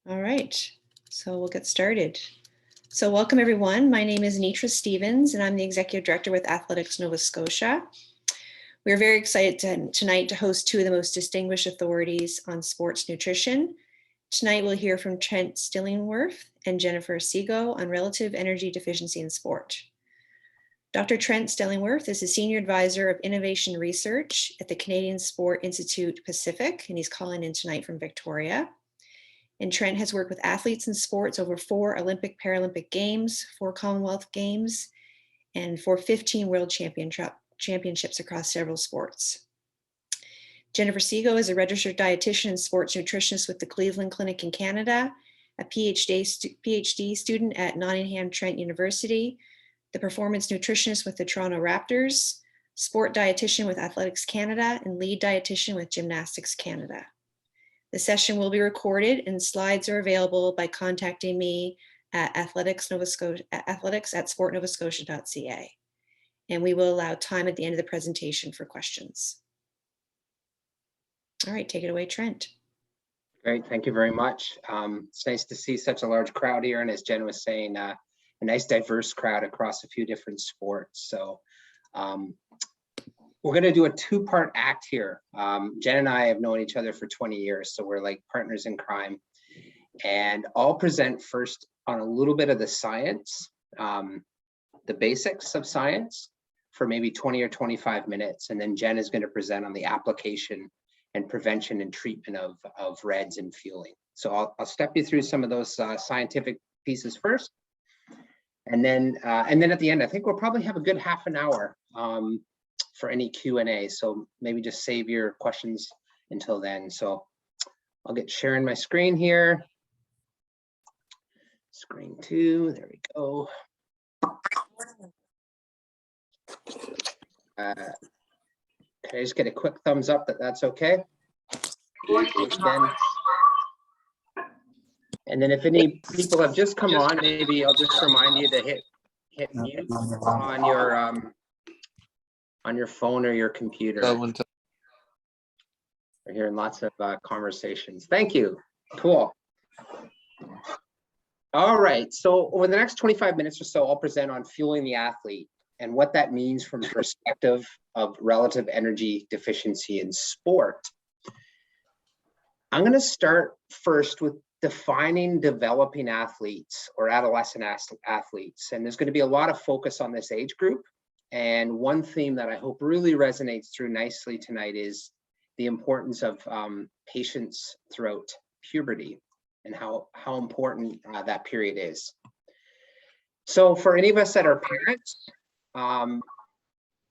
All right, so we'll get started. So welcome everyone. My name is Nitra Stevens and I'm the Executive Director with Athletics Nova Scotia. We're very excited tonight to host two of the most distinguished authorities on sports nutrition. Tonight we'll hear from Trent Stillingworth and Jennifer Segal on relative energy deficiency in sport. Dr. Trent Stillingworth is a Senior Advisor of Innovation Research at the Canadian Sport Institute Pacific, and he's calling in tonight from Victoria. And Trent has worked with athletes in sports over 4 Olympic Paralympic Games, 4 Commonwealth Games, and for 15 World Championships across several sports. Jennifer Segal is a registered dietitian and sports nutritionist with the Cleveland Clinic in Canada, a PhD student at Nottingham Trent University, the performance nutritionist with the Toronto Raptors, sport dietitian with Athletics Canada, and lead dietitian with Gymnastics Canada. The session will be recorded and slides are available by contacting me at athletics@sportnovascotia.ca. And we will allow time at the end of the presentation for questions. All right, take it away, Trent. Great, thank you very much. It's nice to see such a large crowd here, and as Jen was saying, a nice diverse crowd across a few different sports. So we're going to do a two-part act here. Jen and I have known each other for 20 years, so we're like partners in crime. And I'll present first on a little bit of the science, the basics of science for maybe 20 or 25 minutes. And then Jen is going to present on the application and prevention and treatment of REDs and fueling. So I'll step you through some of those scientific pieces first. And then at the end, I think we'll probably have a good half an hour for any Q&A. So maybe just save your questions until then. So I'll get sharing my screen here. Screen 2, there we go. Can I just get a quick thumbs up that that's okay? And then if any people have just come on, maybe I'll just remind you to hit mute on your phone or your computer. We're hearing lots of conversations. Thank you. Cool. All right. So over the next 25 minutes or so, I'll present on fueling the athlete and what that means from the perspective of relative energy deficiency in sport. I'm going to start first with defining developing athletes or adolescent athletes. And there's going to be a lot of focus on this age group. And one theme that I hope really resonates through nicely tonight is the importance of patience throughout puberty and how important that period is. So for any of us that are parents,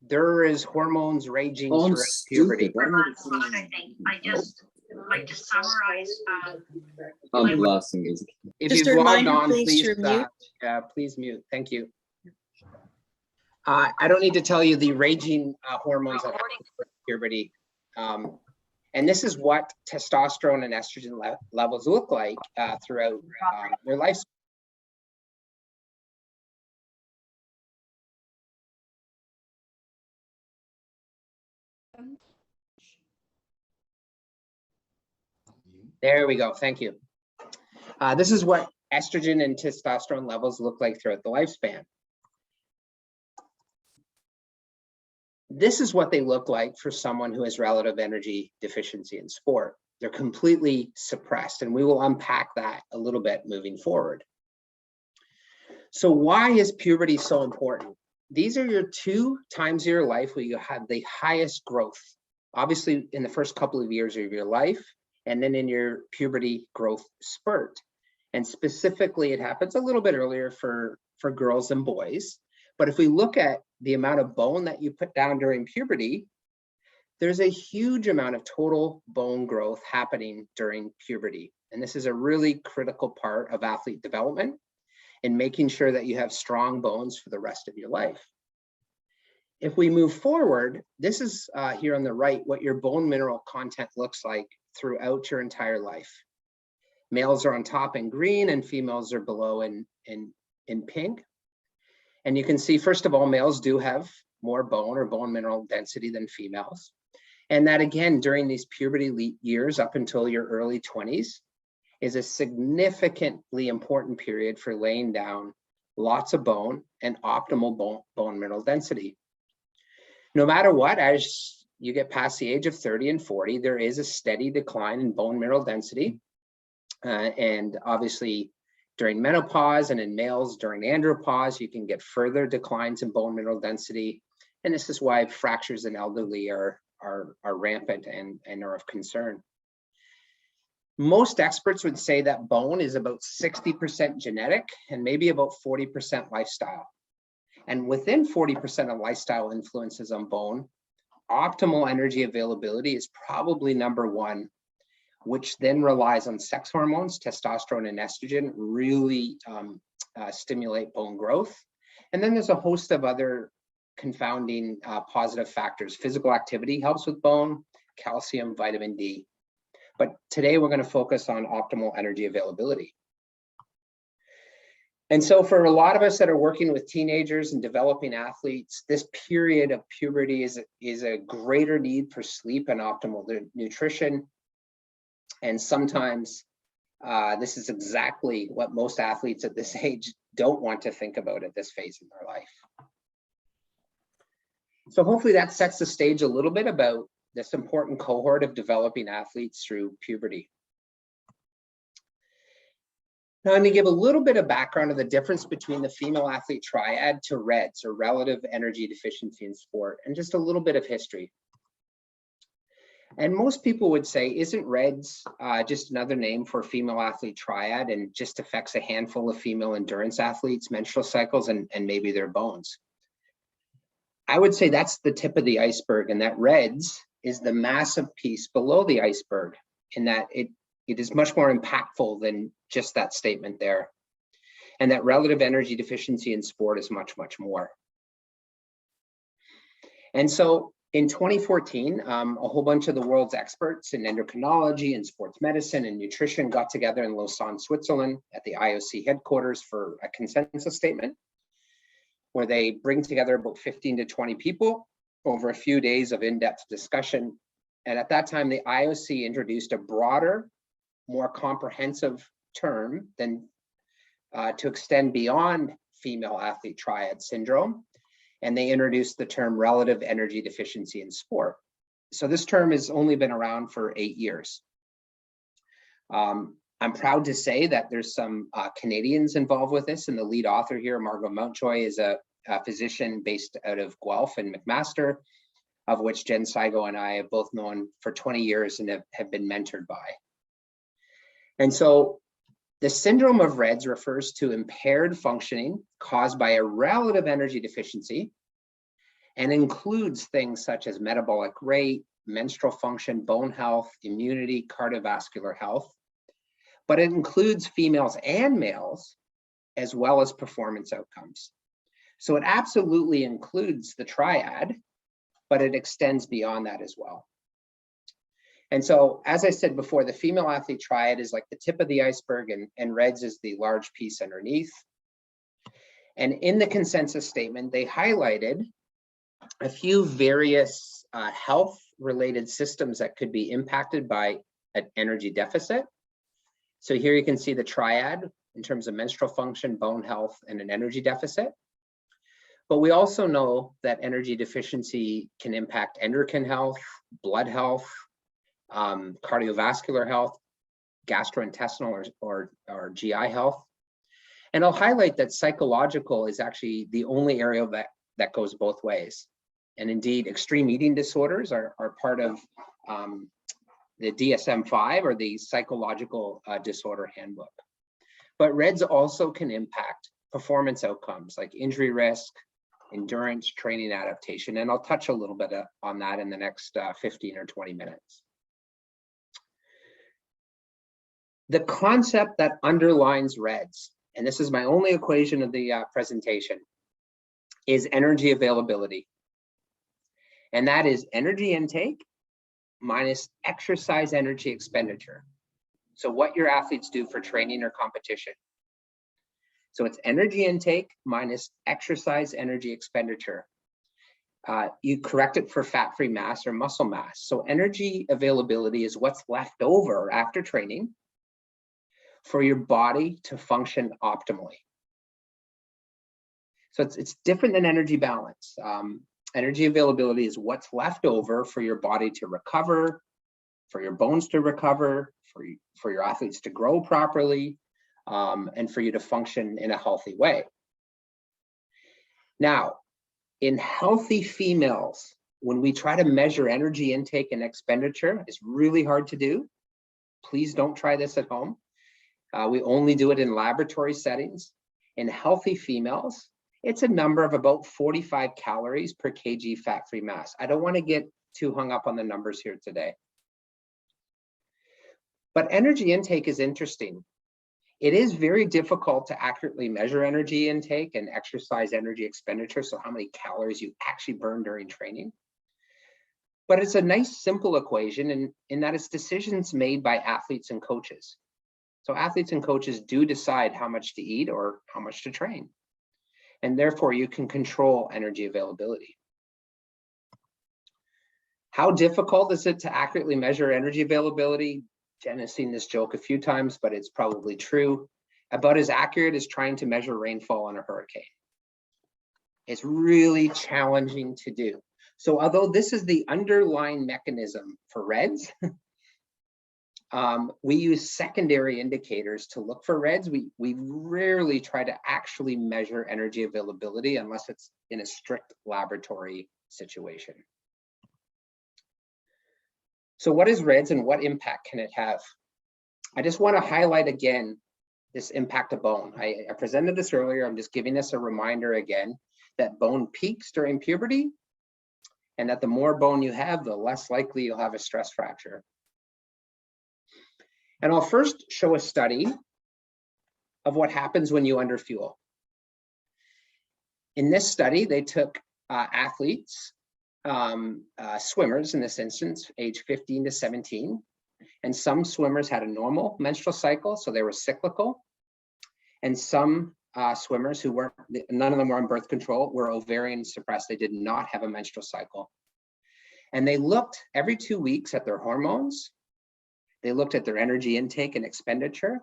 there is hormones raging throughout puberty. I just like to summarize. If you've logged on, please mute. Thank you. I don't need to tell you the raging hormones that happen during puberty. And this is what testosterone and estrogen levels look like throughout their lifespan. There we go. Thank you. This is what estrogen and testosterone levels look like throughout the lifespan. This is what they look like for someone who has relative energy deficiency in sport. They're completely suppressed, and we will unpack that a little bit moving forward. So why is puberty so important? These are your 2 times of your life where you have the highest growth. Obviously, in the first couple of years of your life, and then in your puberty growth spurt. And specifically, it happens a little bit earlier for girls and boys. But if we look at the amount of bone that you put down during puberty, there's a huge amount of total bone growth happening during puberty. And this is a really critical part of athlete development in making sure that you have strong bones for the rest of your life. If we move forward, this is here on the right, what your bone mineral content looks like throughout your entire life. Males are on top in green and females are below in pink. And you can see, first of all, males do have more bone or bone mineral density than females. And that again, during these puberty years up until your early 20s. is a significantly important period for laying down lots of bone and optimal bone mineral density. No matter what, as you get past the age of 30 and 40, there is a steady decline in bone mineral density. And obviously, during menopause and in males during andropause, you can get further declines in bone mineral density. And this is why fractures in elderly are rampant and are of concern. Most experts would say that bone is about 60% genetic and maybe about 40% lifestyle. And within 40% of lifestyle influences on bone, optimal energy availability is probably number one, which then relies on sex hormones, testosterone and estrogen, really stimulate bone growth. And then there's a host of other confounding positive factors. Physical activity helps with bone, calcium, vitamin D. But today we're going to focus on optimal energy availability. And so for a lot of us that are working with teenagers and developing athletes, this period of puberty is a greater need for sleep and optimal nutrition. And sometimes this is exactly what most athletes at this age don't want to think about at this phase in their life. So hopefully that sets the stage a little bit about this important cohort of developing athletes through puberty. Now I'm going to give a little bit of background of the difference between the female athlete triad to REDS, or relative energy deficiency in sport, and just a little bit of history. And most people would say, isn't REDS just another name for female athlete triad and just affects a handful of female endurance athletes, menstrual cycles, and maybe their bones? I would say that's the tip of the iceberg, and that REDS is the massive piece below the iceberg, in that it is much more impactful than just that statement there. And that relative energy deficiency in sport is much, much more. And so in 2014, a whole bunch of the world's experts in endocrinology and sports medicine and nutrition got together in Lausanne, Switzerland at the IOC headquarters for a consensus statement, where they bring together about 15 to 20 people over a few days of in-depth discussion. And at that time, the IOC introduced a broader, more comprehensive term than to extend beyond female athlete triad syndrome. And they introduced the term relative energy deficiency in sport. So this term has only been around for 8 years. I'm proud to say that there's some Canadians involved with this, and the lead author here, Margot Mountjoy, is a physician based out of Guelph and McMaster, of which Jen Saigo and I have both known for 20 years and have been mentored by. And so the syndrome of REDS refers to impaired functioning caused by a relative energy deficiency, and includes things such as metabolic rate, menstrual function, bone health, immunity, cardiovascular health. But it includes females and males, as well as performance outcomes. So it absolutely includes the triad, but it extends beyond that as well. And so, as I said before, the female athlete triad is like the tip of the iceberg, and REDS is the large piece underneath. And in the consensus statement, they highlighted a few various health-related systems that could be impacted by an energy deficit. So here you can see the triad in terms of menstrual function, bone health, and an energy deficit. But we also know that energy deficiency can impact endocrine health, blood health, cardiovascular health, gastrointestinal or GI health. And I'll highlight that psychological is actually the only area that goes both ways. And indeed, extreme eating disorders are part of the DSM-5, or the psychological disorder handbook. But REDS also can impact performance outcomes like injury risk, endurance, training, adaptation. And I'll touch a little bit on that in the next 15 or 20 minutes. The concept that underlines REDS, and this is my only equation of the presentation, is energy availability. And that is energy intake minus exercise energy expenditure. So what your athletes do for training or competition. So it's energy intake minus exercise energy expenditure. You correct it for fat-free mass or muscle mass. So energy availability is what's left over after training, for your body to function optimally. So it's different than energy balance. Energy availability is what's left over for your body to recover, for your bones to recover, for your athletes to grow properly, and for you to function in a healthy way. Now, in healthy females, when we try to measure energy intake and expenditure, it's really hard to do. Please don't try this at home. We only do it in laboratory settings. In healthy females, it's a number of about 45 calories per kg fat-free mass. I don't want to get too hung up on the numbers here today. But energy intake is interesting. It is very difficult to accurately measure energy intake and exercise energy expenditure, so how many calories you actually burn during training. But it's a nice, simple equation in that it's decisions made by athletes and coaches. So athletes and coaches do decide how much to eat or how much to train. And therefore, you can control energy availability. How difficult is it to accurately measure energy availability? Jen has seen this joke a few times, but it's probably true. About as accurate as trying to measure rainfall on a hurricane. It's really challenging to do. So although this is the underlying mechanism for REDS, we use secondary indicators to look for REDS. We rarely try to actually measure energy availability unless it's in a strict laboratory situation. So what is REDS and what impact can it have? I just want to highlight again this impact of bone. I presented this earlier. I'm just giving us a reminder again that bone peaks during puberty, and that the more bone you have, the less likely you'll have a stress fracture. And I'll first show a study of what happens when you underfuel. In this study, they took athletes, swimmers in this instance, age 15 to 17, and some swimmers had a normal menstrual cycle, so they were cyclical, and some swimmers who weren't, none of them were on birth control, were ovarian suppressed. They did not have a menstrual cycle. And they looked every 2 weeks at their hormones. They looked at their energy intake and expenditure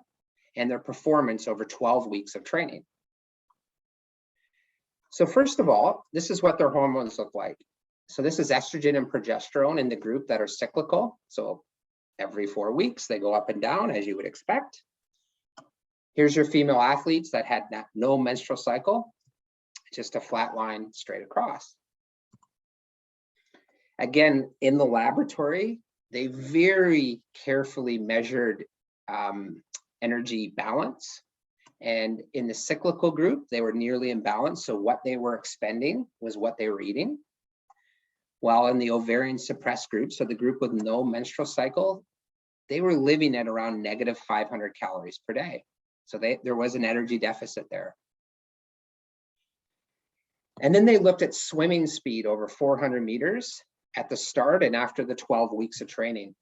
and their performance over 12 weeks of training. So first of all, this is what their hormones look like. So this is estrogen and progesterone in the group that are cyclical. So every 4 weeks, they go up and down as you would expect. Here's your female athletes that had no menstrual cycle, just a flat line straight across. Again, in the laboratory, they very carefully measured energy balance. And in the cyclical group, they were nearly in balance. So what they were expending was what they were eating. While in the ovarian suppressed group, so the group with no menstrual cycle, they were living at around negative 500 calories per day. So there was an energy deficit there. And then they looked at swimming speed over 400 meters at the start and after the 12 weeks of training.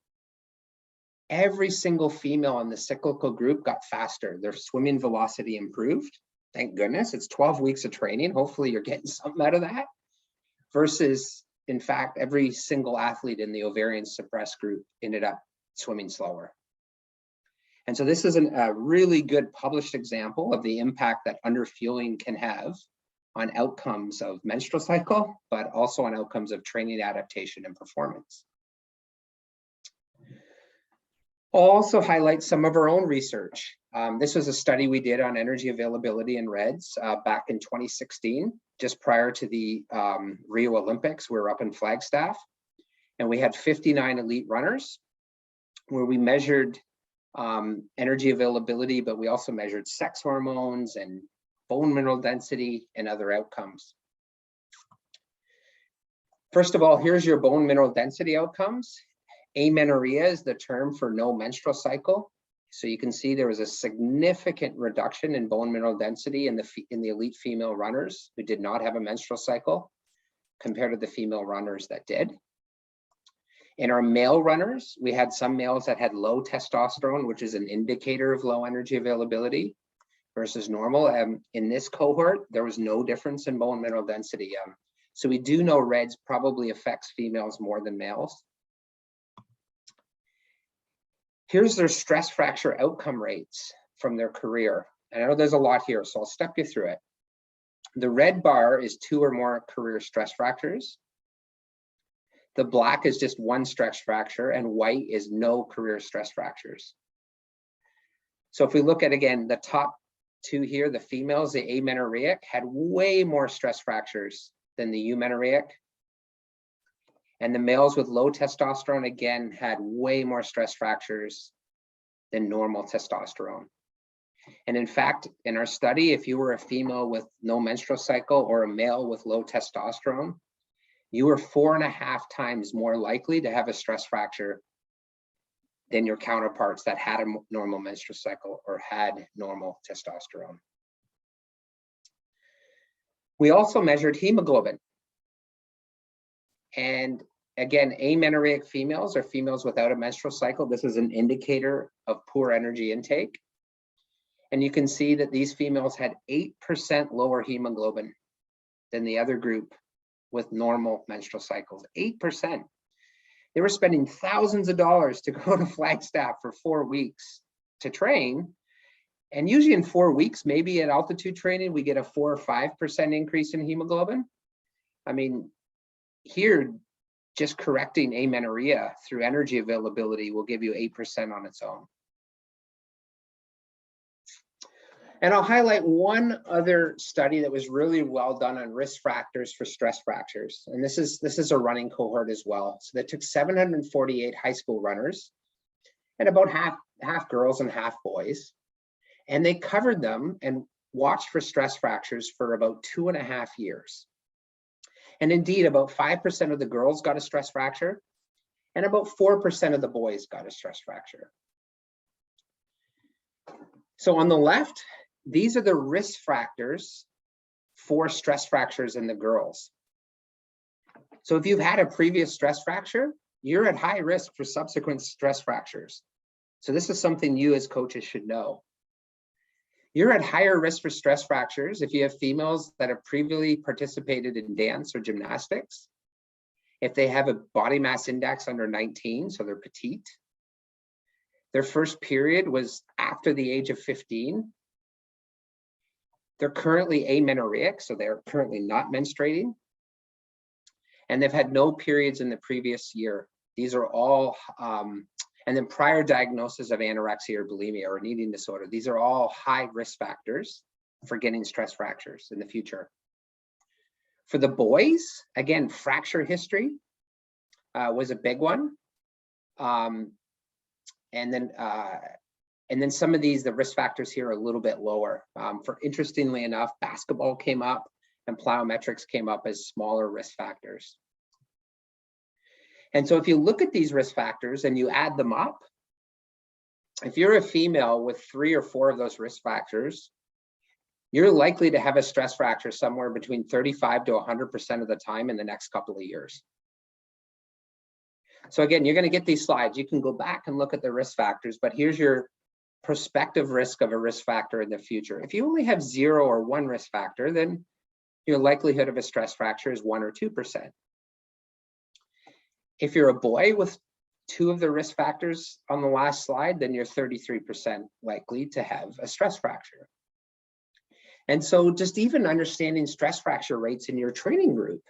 Every single female in the cyclical group got faster. Their swimming velocity improved. Thank goodness, it's 12 weeks of training. Hopefully you're getting something out of that. Versus, in fact, every single athlete in the ovarian suppressed group ended up swimming slower. And so this is a really good published example of the impact that underfueling can have on outcomes of menstrual cycle, but also on outcomes of training adaptation and performance. I'll also highlight some of our own research. This was a study we did on energy availability in REDS back in 2016, just prior to the Rio Olympics. We were up in Flagstaff, and we had 59 elite runners where we measured energy availability, but we also measured sex hormones and bone mineral density and other outcomes. First of all, here's your bone mineral density outcomes. Amenorrhea is the term for no menstrual cycle. So you can see there was a significant reduction in bone mineral density in the elite female runners who did not have a menstrual cycle compared to the female runners that did. In our male runners, we had some males that had low testosterone, which is an indicator of low energy availability versus normal. In this cohort, there was no difference in bone mineral density. So we do know REDS probably affects females more than males. Here's their stress fracture outcome rates from their career. And I know there's a lot here, so I'll step you through it. The red bar is 2 or more career stress fractures. The black is just 1 stress fracture, and white is no career stress fractures. So if we look at, again, the top 2 here, the females, the amenorrheic, had way more stress fractures than the eumenorrheic. And the males with low testosterone, again, had way more stress fractures than normal testosterone. And in fact, in our study, if you were a female with no menstrual cycle or a male with low testosterone, you were 4.5 times more likely to have a stress fracture than your counterparts that had a normal menstrual cycle or had normal testosterone. We also measured hemoglobin. And again, amenorrheic females are females without a menstrual cycle. This is an indicator of poor energy intake. And you can see that these females had 8% lower hemoglobin than the other group with normal menstrual cycles, 8%. They were spending thousands of dollars to go to Flagstaff for 4 weeks to train. And usually in 4 weeks, maybe at altitude training, we get a 4 or 5% increase in hemoglobin. I mean, here, just correcting amenorrhea through energy availability will give you 8% on its own. And I'll highlight one other study that was really well done on risk factors for stress fractures. And this is a running cohort as well. So they took 748 high school runners, and about half girls and half boys. And they covered them and watched for stress fractures for about 2.5 years. And indeed, about 5% of the girls got a stress fracture, and about 4% of the boys got a stress fracture. So on the left, these are the risk factors for stress fractures in the girls. So if you've had a previous stress fracture, you're at high risk for subsequent stress fractures. So this is something you as coaches should know. You're at higher risk for stress fractures if you have females that have previously participated in dance or gymnastics, if they have a body mass index under 19, so they're petite, their first period was after the age of 15, they're currently amenorrheic, so they're currently not menstruating, and they've had no periods in the previous year. These are all, and then prior diagnosis of anorexia or bulimia or an eating disorder. These are all high risk factors for getting stress fractures in the future. For the boys, again, fracture history was a big one. And then some of these, the risk factors here are a little bit lower. Interestingly enough, basketball came up and plyometrics came up as smaller risk factors. And so if you look at these risk factors and you add them up, if you're a female with 3 or 4 of those risk factors, you're likely to have a stress fracture somewhere between 35 to 100% of the time in the next couple of years. So again, you're going to get these slides. You can go back and look at the risk factors, but here's your prospective risk of a risk factor in the future. If you only have 0 or 1 risk factor, then your likelihood of a stress fracture is 1 or 2%. If you're a boy with 2 of the risk factors on the last slide, then you're 33% likely to have a stress fracture. And so just even understanding stress fracture rates in your training group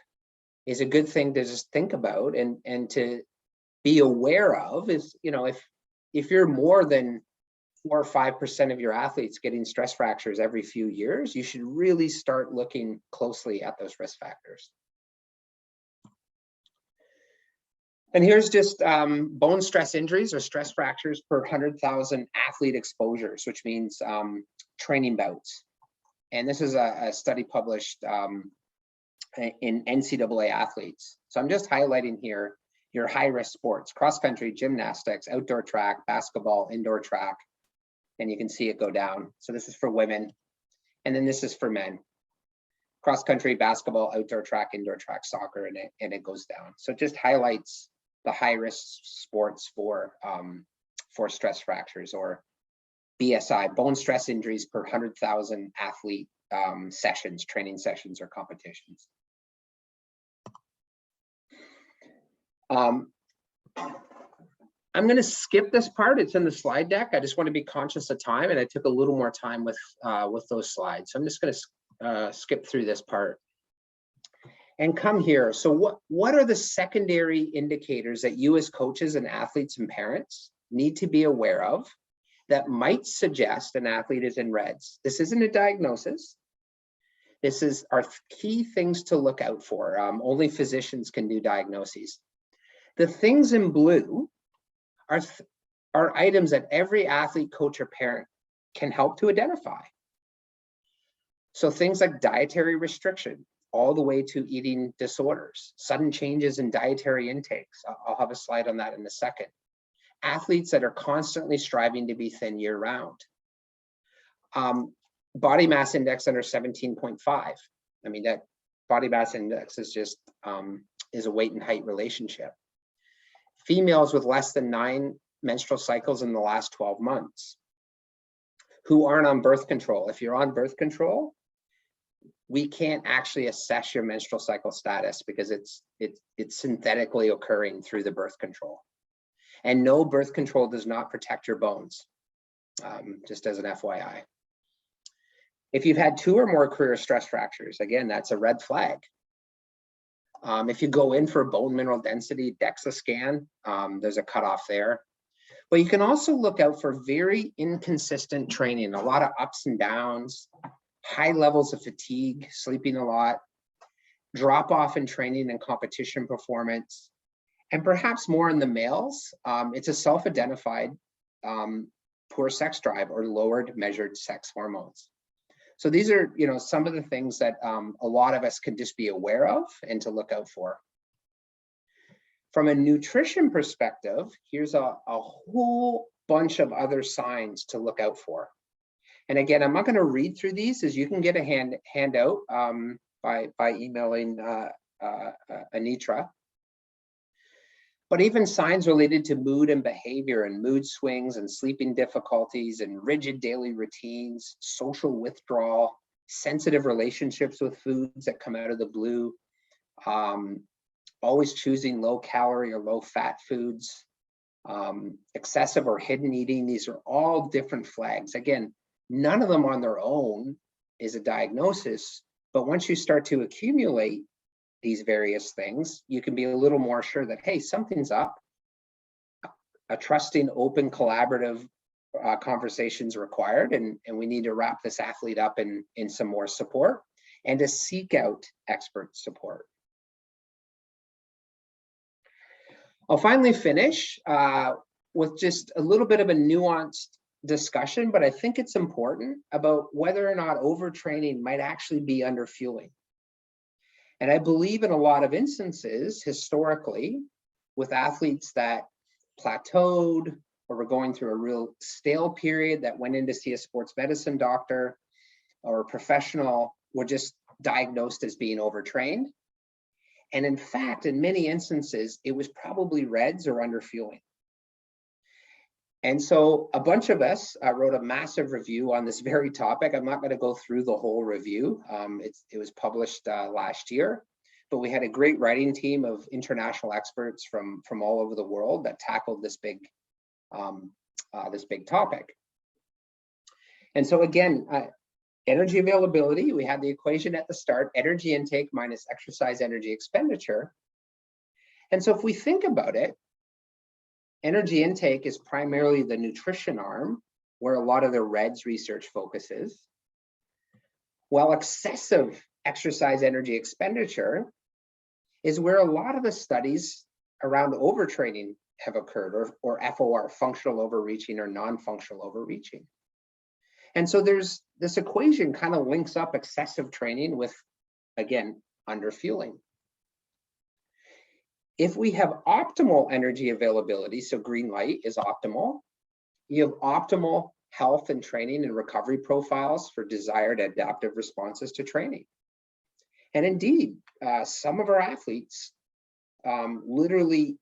is a good thing to just think about and to be aware of. Is, you know, if you're more than 4 or 5% of your athletes getting stress fractures every few years, you should really start looking closely at those risk factors. And here's just bone stress injuries or stress fractures per 100,000 athlete exposures, which means training bouts. And this is a study published in NCAA athletes. So I'm just highlighting here your high-risk sports: cross country, gymnastics, outdoor track, basketball, indoor track, and you can see it go down. So this is for women, and then this is for men: cross country, basketball, outdoor track, indoor track, soccer, and it goes down. So it just highlights the high-risk sports for stress fractures, or BSI, bone stress injuries per 100,000 athlete sessions, training sessions, or competitions. I'm going to skip this part. It's in the slide deck. I just want to be conscious of time, and I took a little more time with those slides. So I'm just going to skip through this part and come here. So what are the secondary indicators that you as coaches and athletes and parents need to be aware of that might suggest an athlete is in reds? This isn't a diagnosis. This is our key things to look out for. Only physicians can do diagnoses. The things in blue are items that every athlete, coach, or parent can help to identify. So things like dietary restriction, all the way to eating disorders, sudden changes in dietary intakes. I'll have a slide on that in a second. Athletes that are constantly striving to be thin year round. Body mass index under 17.5. I mean, that body mass index is just is a weight and height relationship. Females with less than 9 menstrual cycles in the last 12 months who aren't on birth control. If you're on birth control, we can't actually assess your menstrual cycle status because it's synthetically occurring through the birth control. And no, birth control does not protect your bones, just as an FYI. If you've had 2 or more career stress fractures, again, that's a red flag. If you go in for bone mineral density DEXA scan, there's a cutoff there. But you can also look out for very inconsistent training, a lot of ups and downs, high levels of fatigue, sleeping a lot, drop off in training and competition performance, and perhaps more in the males, it's a self-identified poor sex drive or lowered measured sex hormones. So these are, some of the things that a lot of us can just be aware of and to look out for. From a nutrition perspective, here's a whole bunch of other signs to look out for. And again, I'm not going to read through these, as you can get a handout by emailing Anitra. But even signs related to mood and behavior and mood swings and sleeping difficulties and rigid daily routines, social withdrawal, sensitive relationships with foods that come out of the blue, always choosing low calorie or low fat foods, excessive or hidden eating. These are all different flags. Again, none of them on their own is a diagnosis, but once you start to accumulate these various things, you can be a little more sure that, hey, something's up. A trusting, open, collaborative conversations required, and we need to wrap this athlete up in some more support and to seek out expert support. I'll finally finish with just a little bit of a nuanced discussion, but I think it's important about whether or not overtraining might actually be underfueling. And I believe in a lot of instances, historically, with athletes that plateaued or were going through a real stale period that went in to see a sports medicine doctor or a professional, were just diagnosed as being overtrained. And in fact, in many instances, it was probably reds or underfueling. And so a bunch of us wrote a massive review on this very topic. I'm not going to go through the whole review. It was published last year, but we had a great writing team of international experts from all over the world that tackled this big topic. And so again, energy availability, we had the equation at the start, energy intake minus exercise energy expenditure. And so if we think about it, energy intake is primarily the nutrition arm, where a lot of the REDS research focuses, while excessive exercise energy expenditure is where a lot of the studies around overtraining have occurred, or FOR, functional overreaching or non-functional overreaching. And so there's this equation kind of links up excessive training with, again, underfueling. If we have optimal energy availability, so green light is optimal, you have optimal health and training and recovery profiles for desired adaptive responses to training. And indeed, some of our athletes literally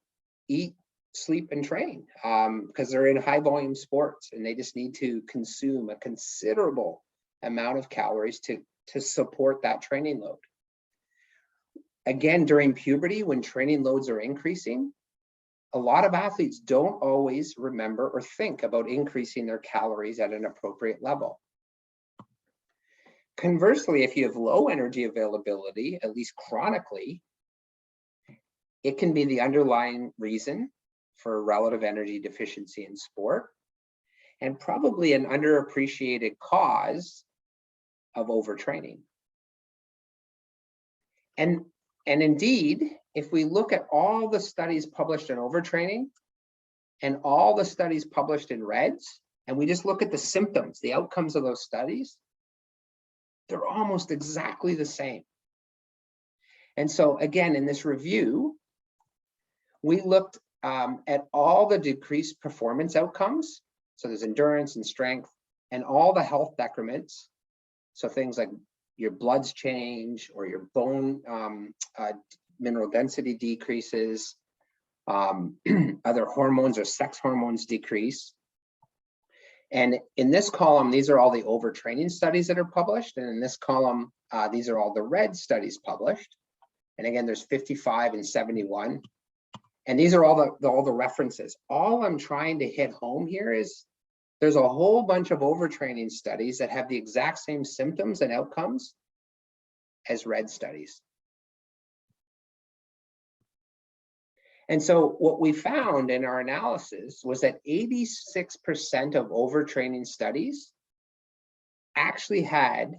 eat, sleep, and train because they're in high volume sports and they just need to consume a considerable amount of calories to support that training load. Again, during puberty, when training loads are increasing, a lot of athletes don't always remember or think about increasing their calories at an appropriate level. Conversely, if you have low energy availability, at least chronically, it can be the underlying reason for relative energy deficiency in sport, and probably an underappreciated cause of overtraining. And indeed, if we look at all the studies published in overtraining and all the studies published in REDS, and we just look at the symptoms, the outcomes of those studies, they're almost exactly the same. And so again, in this review, we looked at all the decreased performance outcomes. So there's endurance and strength and all the health decrements. So things like your bloods change or your bone mineral density decreases, other hormones or sex hormones decrease. And in this column, these are all the overtraining studies that are published. And in this column, these are all the RED studies published. And again, there's 55 and 71. And these are all the references. All I'm trying to hit home here is there's a whole bunch of overtraining studies that have the exact same symptoms and outcomes as RED studies. And so what we found in our analysis was that 86% of overtraining studies actually had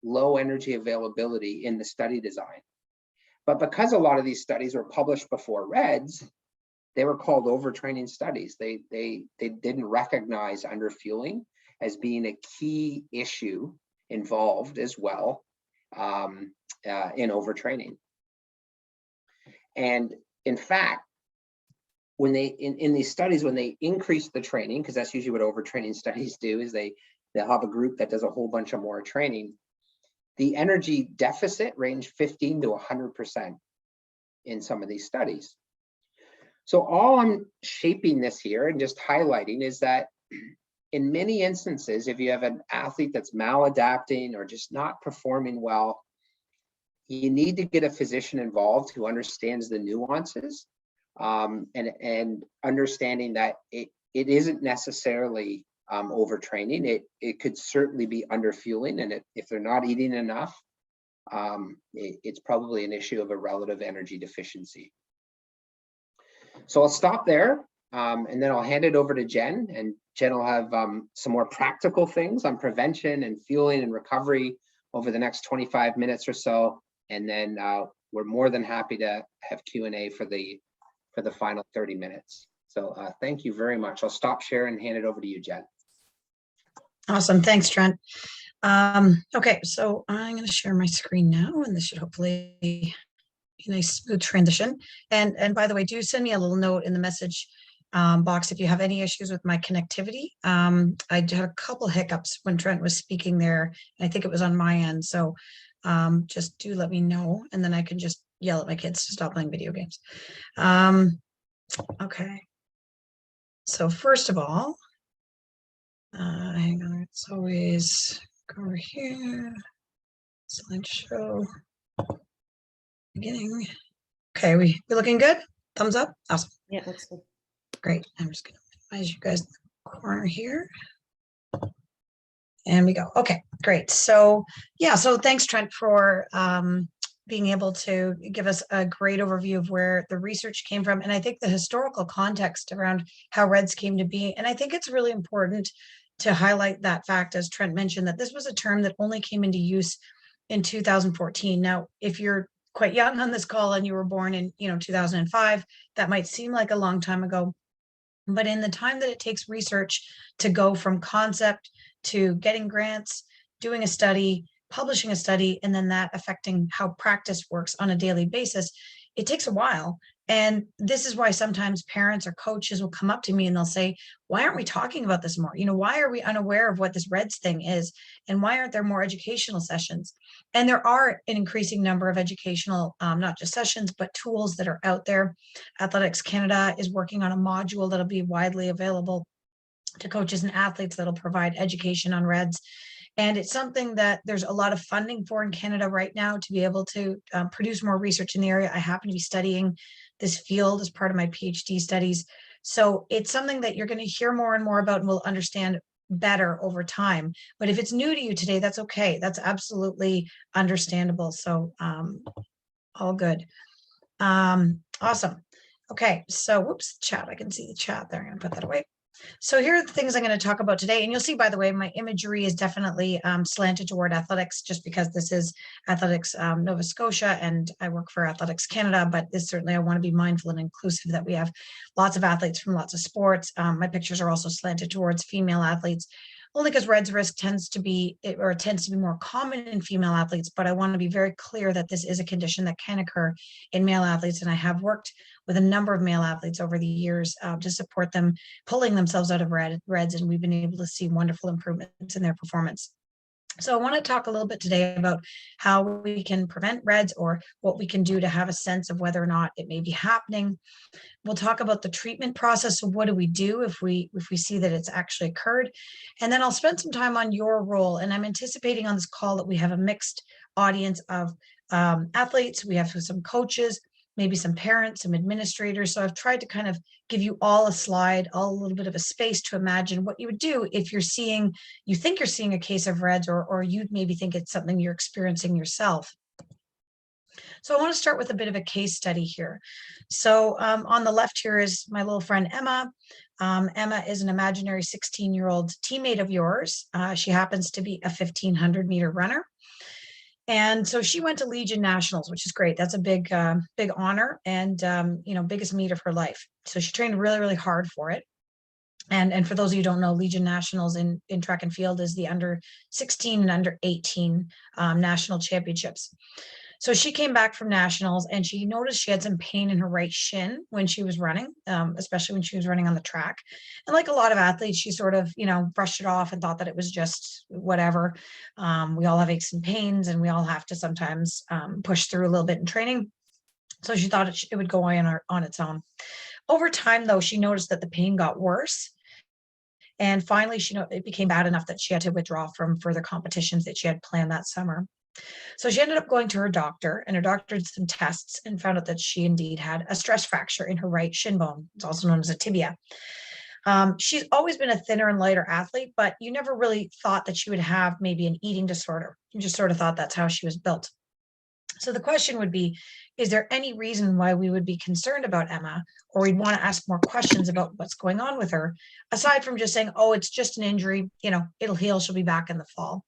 low energy availability in the study design. But because a lot of these studies were published before REDS, they were called overtraining studies. They didn't recognize underfueling as being a key issue involved as well in overtraining. And in fact, when they in these studies, when they increase the training, because that's usually what overtraining studies do, is they'll have a group that does a whole bunch of more training. The energy deficit ranged 15 to 100% in some of these studies. So all I'm shaping this here and just highlighting is that in many instances, if you have an athlete that's maladapting or just not performing well, you need to get a physician involved who understands the nuances and understanding that it isn't necessarily overtraining. It could certainly be underfueling, and if they're not eating enough, it's probably an issue of a relative energy deficiency. So I'll stop there, and then I'll hand it over to Jen, and Jen will have some more practical things on prevention and fueling and recovery over the next 25 minutes or so, and then we're more than happy to have Q&A for the final 30 minutes. So thank you very much. I'll stop sharing and hand it over to you, Jen. Awesome. Thanks, Trent. Okay, so I'm going to share my screen now, and this should hopefully be a nice smooth transition. And by the way, do send me a little note in the message box if you have any issues with my connectivity. I had a couple hiccups when Trent was speaking there. I think it was on my end. So just do let me know, and then I can just yell at my kids to stop playing video games. Okay. So first of all, hang on, it's always go over here, slideshow, beginning. Okay, we looking good? Thumbs up? Awesome. Yeah, looks good. Great. I'm just gonna minimize you guys in the corner here. And we go. Okay, great. So yeah, so thanks, Trent, for being able to give us a great overview of where the research came from. And I think the historical context around how REDS came to be. And I think it's really important to highlight that fact, as Trent mentioned, that this was a term that only came into use in 2014. Now, if you're quite young on this call and you were born in 2005, that might seem like a long time ago. But in the time that it takes research to go from concept to getting grants, doing a study, publishing a study, and then that affecting how practice works on a daily basis, it takes a while. And this is why sometimes parents or coaches will come up to me and they'll say, why aren't we talking about this more? Why are we unaware of what this REDS thing is? And why aren't there more educational sessions? And there are an increasing number of educational, not just sessions, but tools that are out there. Athletics Canada is working on a module that'll be widely available to coaches and athletes that'll provide education on REDS. And it's something that there's a lot of funding for in Canada right now to be able to produce more research in the area. I happen to be studying this field as part of my PhD studies. So it's something that you're going to hear more and more about and will understand better over time. But if it's new to you today, that's okay. That's absolutely understandable. So all good. Awesome. Okay, so whoops, chat. I can see the chat there. I'm going to put that away. So here are the things I'm going to talk about today. And you'll see, by the way, my imagery is definitely slanted toward athletics, just because this is Athletics Nova Scotia and I work for Athletics Canada. But this certainly, I want to be mindful and inclusive that we have lots of athletes from lots of sports. My pictures are also slanted towards female athletes, only because Red's risk tends to be more common in female athletes. But I want to be very clear that this is a condition that can occur in male athletes. And I have worked with a number of male athletes over the years to support them pulling themselves out of Reds, and we've been able to see wonderful improvements in their performance. So I want to talk a little bit today about how we can prevent Reds, or what we can do to have a sense of whether or not it may be happening. We'll talk about the treatment process. So what do we do if we see that it's actually occurred? And then I'll spend some time on your role. And I'm anticipating on this call that we have a mixed audience of athletes. We have some coaches, maybe some parents, some administrators. So I've tried to kind of give you all a slide, all a little bit of a space to imagine what you would do if you think you're seeing a case of Reds, or you maybe think it's something you're experiencing yourself. So I want to start with a bit of a case study here. So on the left here is my little friend, Emma. Emma is an imaginary 16-year-old teammate of yours. She happens to be a 1,500 meter runner. And so she went to Legion Nationals, which is great. That's a big honor, and biggest meet of her life. So she trained really, really hard for it. And for those of you who don't know, Legion Nationals in track and field is the under 16 and under 18 national championships. So she came back from nationals and she noticed she had some pain in her right shin when she was running, especially when she was running on the track. And like a lot of athletes, she sort of, brushed it off and thought that it was just whatever. We all have aches and pains, and we all have to sometimes push through a little bit in training. So she thought it would go on its own. Over time, though, she noticed that the pain got worse. And finally, it became bad enough that she had to withdraw from further competitions that she had planned that summer. So she ended up going to her doctor, and her doctor did some tests and found out that she indeed had a stress fracture in her right shin bone. It's also known as a tibia. She's always been a thinner and lighter athlete, but you never really thought that she would have maybe an eating disorder. You just sort of thought that's how she was built. So the question would be, is there any reason why we would be concerned about Emma, or we'd want to ask more questions about what's going on with her, aside from just saying, oh, it's just an injury, it'll heal, she'll be back in the fall.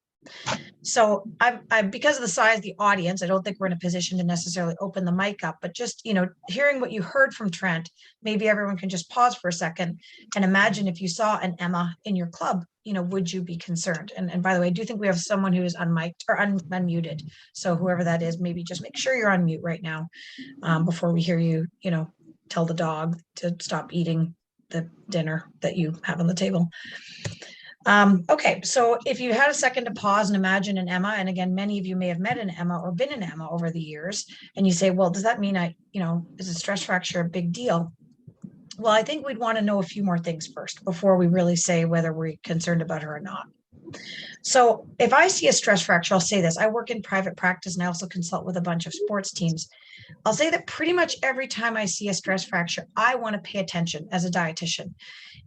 So I'm because of the size of the audience, I don't think we're in a position to necessarily open the mic up, but just, hearing what you heard from Trent, maybe everyone can just pause for a second and imagine if you saw an Emma in your club, would you be concerned? And by the way, I do think we have someone who is unmiked or unmuted. So whoever that is, maybe just make sure you're on mute right now before we hear you, tell the dog to stop eating the dinner that you have on the table. Okay, so if you had a second to pause and imagine an Emma, and again, many of you may have met an Emma or been an Emma over the years, and you say, well, does that mean is a stress fracture a big deal? Well, I think we'd want to know a few more things first before we really say whether we're concerned about her or not. So if I see a stress fracture, I'll say this. I work in private practice and I also consult with a bunch of sports teams. I'll say that pretty much every time I see a stress fracture, I want to pay attention as a dietitian.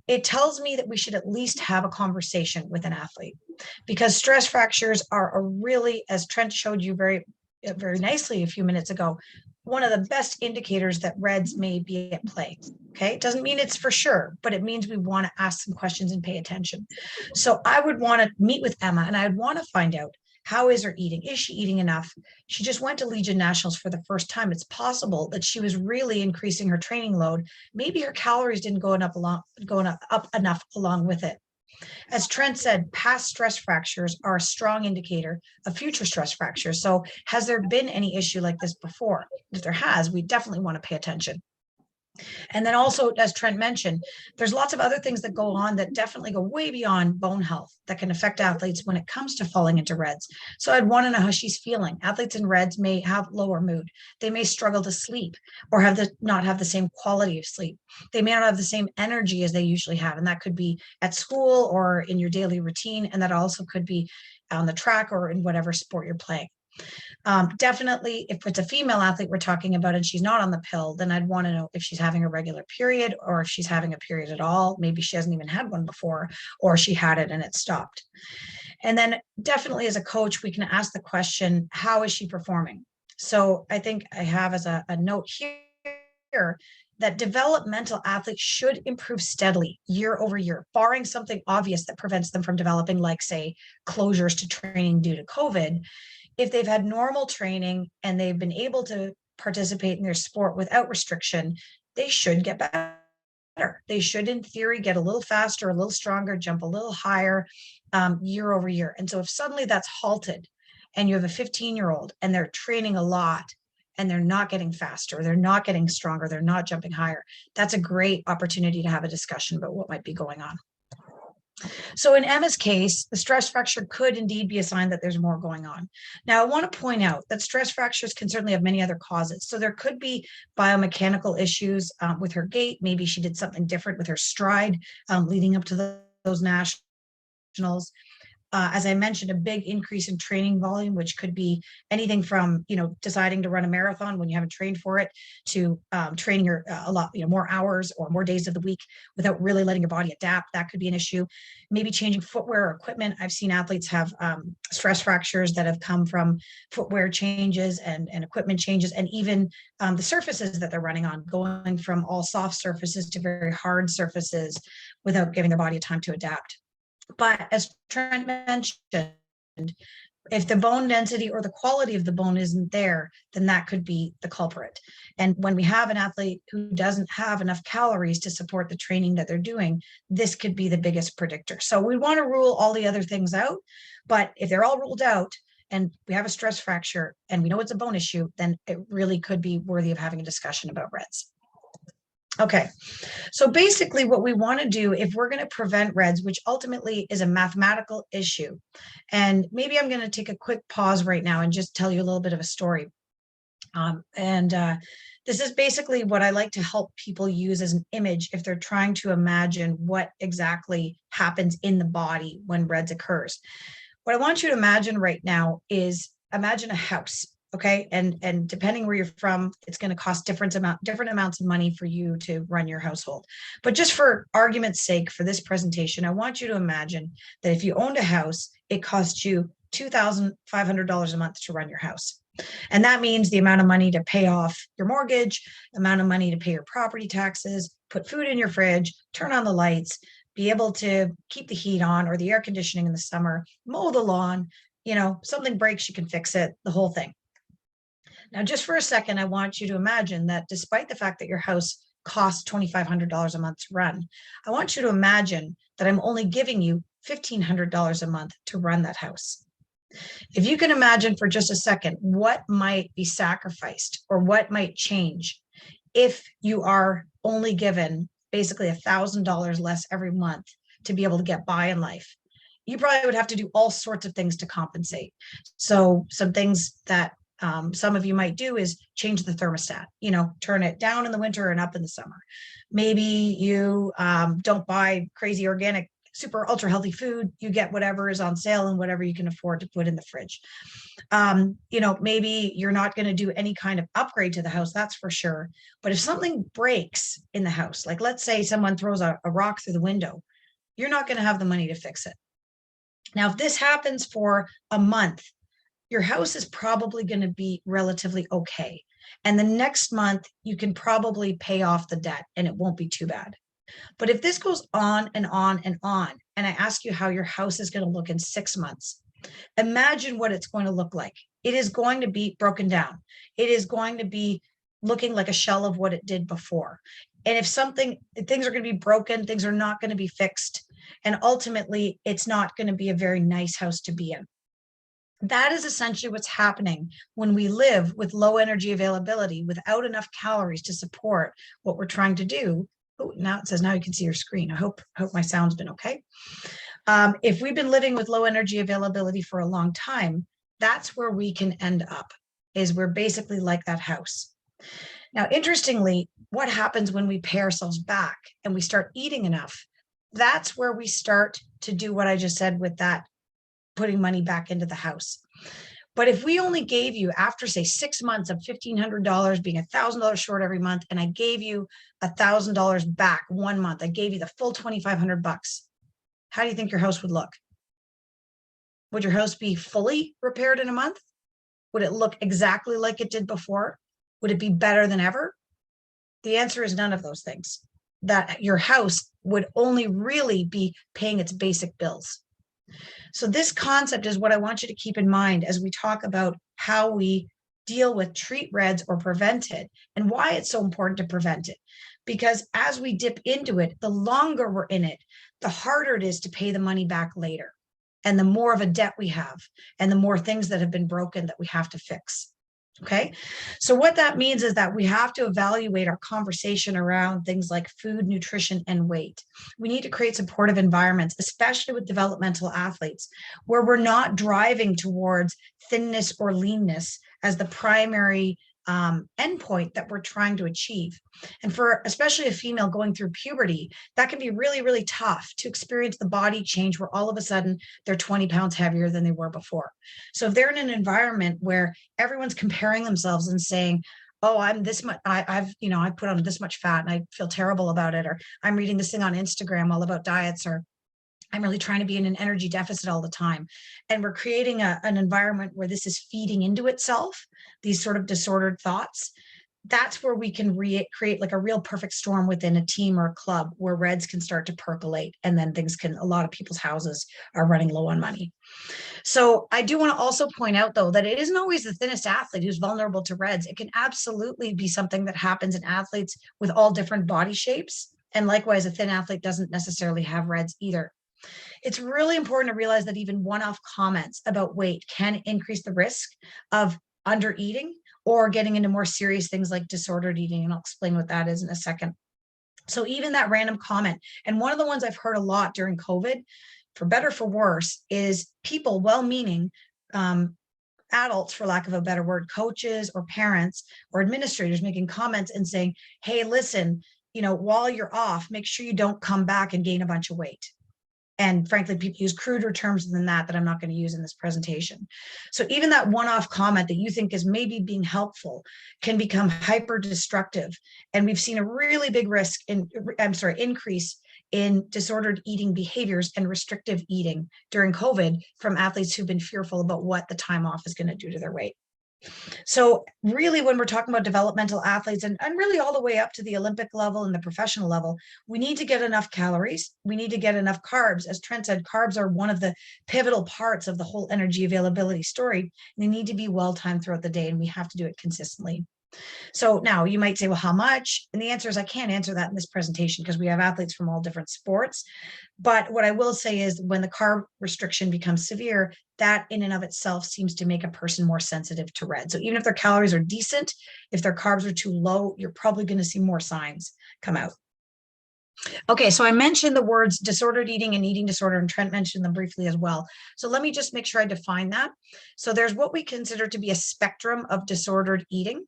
It tells me that we should at least have a conversation with an athlete, because stress fractures are a really, as Trent showed you very, very nicely a few minutes ago, one of the best indicators that Reds may be at play. Okay, it doesn't mean it's for sure, but it means we want to ask some questions and pay attention. So I would want to meet with Emma, and I would want to find out, how is her eating? Is she eating enough? She just went to Legion Nationals for the first time. It's possible that she was really increasing her training load. Maybe her calories didn't go up enough along with it. As Trent said, past stress fractures are a strong indicator of future stress fractures. So has there been any issue like this before? If there has, we definitely want to pay attention. And then also, as Trent mentioned, there's lots of other things that go on that definitely go way beyond bone health that can affect athletes when it comes to falling into Reds. So I'd want to know how she's feeling. Athletes in Reds may have lower mood. They may struggle to sleep or not have the same quality of sleep. They may not have the same energy as they usually have. And that could be at school or in your daily routine. And that also could be on the track or in whatever sport you're playing. Definitely, if it's a female athlete we're talking about and she's not on the pill, then I'd want to know if she's having a regular period or if she's having a period at all. Maybe she hasn't even had one before, or she had it and it stopped. And then definitely as a coach, we can ask the question, how is she performing? So I think I have as a note here that developmental athletes should improve steadily year over year, barring something obvious that prevents them from developing, like, say, closures to training due to COVID. If they've had normal training and they've been able to participate in their sport without restriction, they should get better. They should, in theory, get a little faster, a little stronger, jump a little higher year over year. And so if suddenly that's halted and you have a 15-year-old and they're training a lot and they're not getting faster, they're not getting stronger, they're not jumping higher, that's a great opportunity to have a discussion about what might be going on. So in Emma's case, the stress fracture could indeed be a sign that there's more going on. Now, I want to point out that stress fractures can certainly have many other causes. So there could be biomechanical issues with her gait. Maybe she did something different with her stride leading up to those nationals. As I mentioned, a big increase in training volume, which could be anything from, deciding to run a marathon when you haven't trained for it, to training your a lot, more hours or more days of the week without really letting your body adapt. That could be an issue. Maybe changing footwear or equipment. I've seen athletes have stress fractures that have come from footwear changes and equipment changes, and even the surfaces that they're running on, going from all soft surfaces to very hard surfaces without giving their body time to adapt. But as Trent mentioned, if the bone density or the quality of the bone isn't there, then that could be the culprit. And when we have an athlete who doesn't have enough calories to support the training that they're doing, this could be the biggest predictor. So we want to rule all the other things out. But if they're all ruled out and we have a stress fracture and we know it's a bone issue, then it really could be worthy of having a discussion about REDS. Okay, so basically what we want to do if we're going to prevent REDS, which ultimately is a mathematical issue, and maybe I'm going to take a quick pause right now and just tell you a little bit of a story. This is basically what I like to help people use as an image if they're trying to imagine what exactly happens in the body when REDS occurs. What I want you to imagine right now is imagine a house. Okay. And depending where you're from, it's going to cost different amounts of money for you to run your household. But just for argument's sake, for this presentation, I want you to imagine that if you owned a house, it cost you $2,500 a month to run your house. And that means the amount of money to pay off your mortgage, the amount of money to pay your property taxes, put food in your fridge, turn on the lights, be able to keep the heat on or the air conditioning in the summer, mow the lawn, something breaks, you can fix it, the whole thing. Now, just for a second, I want you to imagine that despite the fact that your house costs $2,500 a month to run, I want you to imagine that I'm only giving you $1,500 a month to run that house. If you can imagine for just a second what might be sacrificed or what might change if you are only given basically $1,000 less every month to be able to get by in life, you probably would have to do all sorts of things to compensate. So some things that some of you might do is change the thermostat, turn it down in the winter and up in the summer. Maybe you don't buy crazy organic, super ultra healthy food. You get whatever is on sale and whatever you can afford to put in the fridge. Maybe you're not going to do any kind of upgrade to the house, that's for sure. But if something breaks in the house, like let's say someone throws a rock through the window, you're not going to have the money to fix it. Now, if this happens for a month, your house is probably going to be relatively okay. And the next month, you can probably pay off the debt and it won't be too bad. But if this goes on and on and on, and I ask you how your house is going to look in 6 months, imagine what it's going to look like. It is going to be broken down. It is going to be looking like a shell of what it did before. And if things are going to be broken, things are not going to be fixed. And ultimately, it's not going to be a very nice house to be in. That is essentially what's happening when we live with low energy availability without enough calories to support what we're trying to do. Oh, now it says now you can see your screen. I hope my sound's been okay. If we've been living with low energy availability for a long time, that's where we can end up, is we're basically like that house. Now, interestingly, what happens when we pay ourselves back and we start eating enough? That's where we start to do what I just said with that putting money back into the house. But if we only gave you, after say 6 months of $1,500 being $1,000 short every month, and I gave you $1,000 back 1 month, I gave you the full 2,500 bucks, how do you think your house would look? Would your house be fully repaired in a month? Would it look exactly like it did before? Would it be better than ever? The answer is none of those things. That your house would only really be paying its basic bills. So this concept is what I want you to keep in mind as we talk about how we deal with treat RED-S or prevent it, and why it's so important to prevent it. Because as we dip into it, the longer we're in it, the harder it is to pay the money back later. And the more of a debt we have, and the more things that have been broken that we have to fix. Okay, so what that means is that we have to evaluate our conversation around things like food, nutrition, and weight. We need to create supportive environments, especially with developmental athletes, where we're not driving towards thinness or leanness as the primary endpoint that we're trying to achieve. And for especially a female going through puberty, that can be really, really tough to experience the body change where all of a sudden they're 20 pounds heavier than they were before. So if they're in an environment where everyone's comparing themselves and saying, oh, I'm this much, I put on this much fat and I feel terrible about it, or I'm reading this thing on Instagram all about diets, or I'm really trying to be in an energy deficit all the time. And we're creating an environment where this is feeding into itself, these sort of disordered thoughts. That's where we can create like a real perfect storm within a team or a club where RED-S can start to percolate. And then a lot of people's houses are running low on money. So I do want to also point out, though, that it isn't always the thinnest athlete who's vulnerable to RED-S. It can absolutely be something that happens in athletes with all different body shapes. And likewise, a thin athlete doesn't necessarily have RED-S either. It's really important to realize that even one-off comments about weight can increase the risk of under eating or getting into more serious things like disordered eating. And I'll explain what that is in a second. So even that random comment, and one of the ones I've heard a lot during COVID, for better or for worse, is people, well-meaning adults, for lack of a better word, coaches or parents or administrators, making comments and saying, hey, listen, while you're off, make sure you don't come back and gain a bunch of weight. And frankly, people use cruder terms than that I'm not going to use in this presentation. So even that one-off comment that you think is maybe being helpful can become hyper destructive. And we've seen a really big increase in disordered eating behaviors and restrictive eating during COVID from athletes who've been fearful about what the time off is going to do to their weight. So really, when we're talking about developmental athletes and really all the way up to the Olympic level and the professional level, we need to get enough calories. We need to get enough carbs. As Trent said, carbs are one of the pivotal parts of the whole energy availability story. They need to be well timed throughout the day, and we have to do it consistently. So now you might say, well, how much? And the answer is I can't answer that in this presentation because we have athletes from all different sports. But what I will say is when the carb restriction becomes severe, that in and of itself seems to make a person more sensitive to RED. So even if their calories are decent, if their carbs are too low, you're probably going to see more signs come out. Okay, so I mentioned the words disordered eating and eating disorder, and Trent mentioned them briefly as well. So let me just make sure I define that. So there's what we consider to be a spectrum of disordered eating.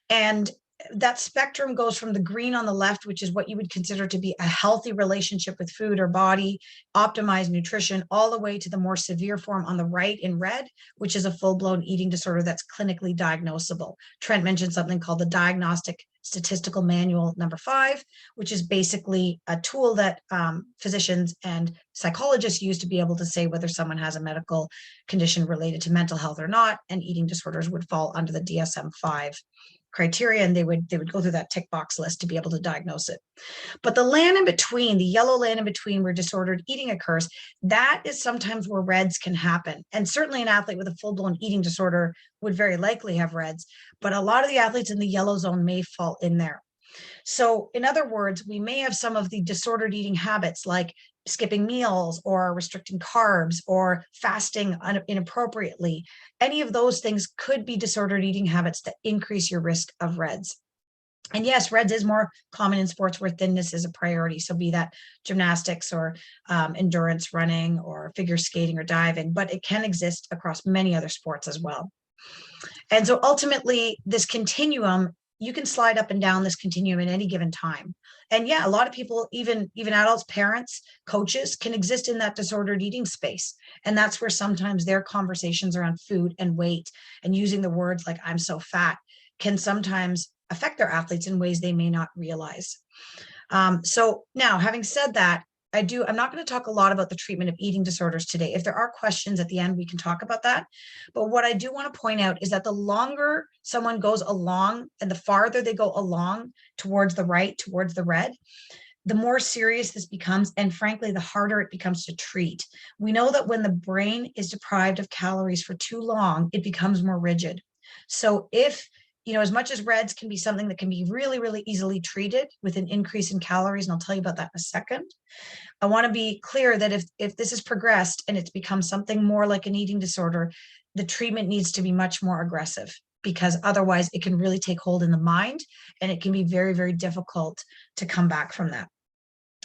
And that spectrum goes from the green on the left, which is what you would consider to be a healthy relationship with food or body, optimized nutrition, all the way to the more severe form on the right in red, which is a full-blown eating disorder that's clinically diagnosable. Trent mentioned something called the Diagnostic Statistical Manual number 5, which is basically a tool that physicians and psychologists use to be able to say whether someone has a medical condition related to mental health or not, and eating disorders would fall under the DSM-5 criteria, and they would go through that tick box list to be able to diagnose it. But the land in between, the yellow land in between where disordered eating occurs, that is sometimes where RED-S can happen. And certainly an athlete with a full-blown eating disorder would very likely have RED-S, but a lot of the athletes in the yellow zone may fall in there. So in other words, we may have some of the disordered eating habits like skipping meals or restricting carbs or fasting inappropriately. Any of those things could be disordered eating habits that increase your risk of RED-S. And yes, RED-S is more common in sports where thinness is a priority. So be that gymnastics or endurance running or figure skating or diving, but it can exist across many other sports as well. And so ultimately, this continuum you can slide up and down this continuum at any given time. And yeah, a lot of people, even adults, parents, coaches, can exist in that disordered eating space. And that's where sometimes their conversations around food and weight and using the words like "I'm so fat" can sometimes affect their athletes in ways they may not realize. So now, having said that, I'm not going to talk a lot about the treatment of eating disorders today. If there are questions at the end, we can talk about that. But what I do want to point out is that the longer someone goes along and the farther they go along towards the right, towards the red, the more serious this becomes, and frankly, the harder it becomes to treat. We know that when the brain is deprived of calories for too long, it becomes more rigid. So if, as much as reds can be something that can be really, really easily treated with an increase in calories, and I'll tell you about that in a second, I want to be clear that if this has progressed and it's become something more like an eating disorder, the treatment needs to be much more aggressive, because otherwise it can really take hold in the mind and it can be very, very difficult to come back from that.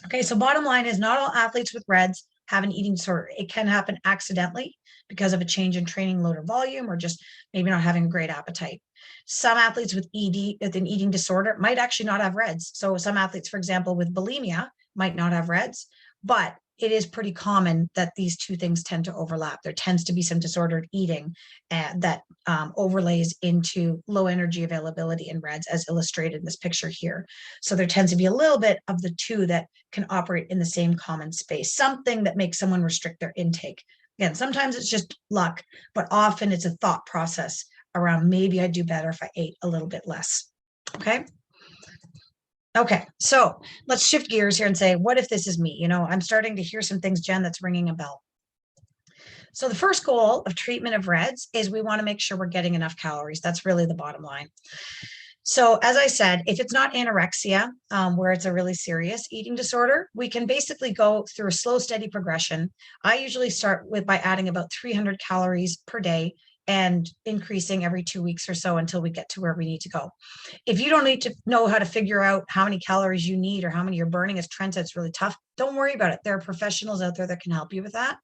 Okay, so bottom line is not all athletes with reds have an eating disorder. It can happen accidentally because of a change in training load or volume, or just maybe not having a great appetite. Some athletes with an eating disorder might actually not have reds. So some athletes, for example, with bulimia might not have reds, but it is pretty common that these two things tend to overlap. There tends to be some disordered eating that overlays into low energy availability in reds, as illustrated in this picture here. So there tends to be a little bit of the two that can operate in the same common space, something that makes someone restrict their intake. Again, sometimes it's just luck, but often it's a thought process around maybe I'd do better if I ate a little bit less. Okay, so let's shift gears here and say, what if this is me? I'm starting to hear some things, Jen, that's ringing a bell. So the first goal of treatment of reds is we want to make sure we're getting enough calories. That's really the bottom line. So as I said, if it's not anorexia, where it's a really serious eating disorder, we can basically go through a slow, steady progression. I usually start by adding about 300 calories per day and increasing every 2 weeks or so until we get to where we need to go. If you don't need to know how to figure out how many calories you need or how many you're burning, as Trent said, it's really tough. Don't worry about it. There are professionals out there that can help you with that.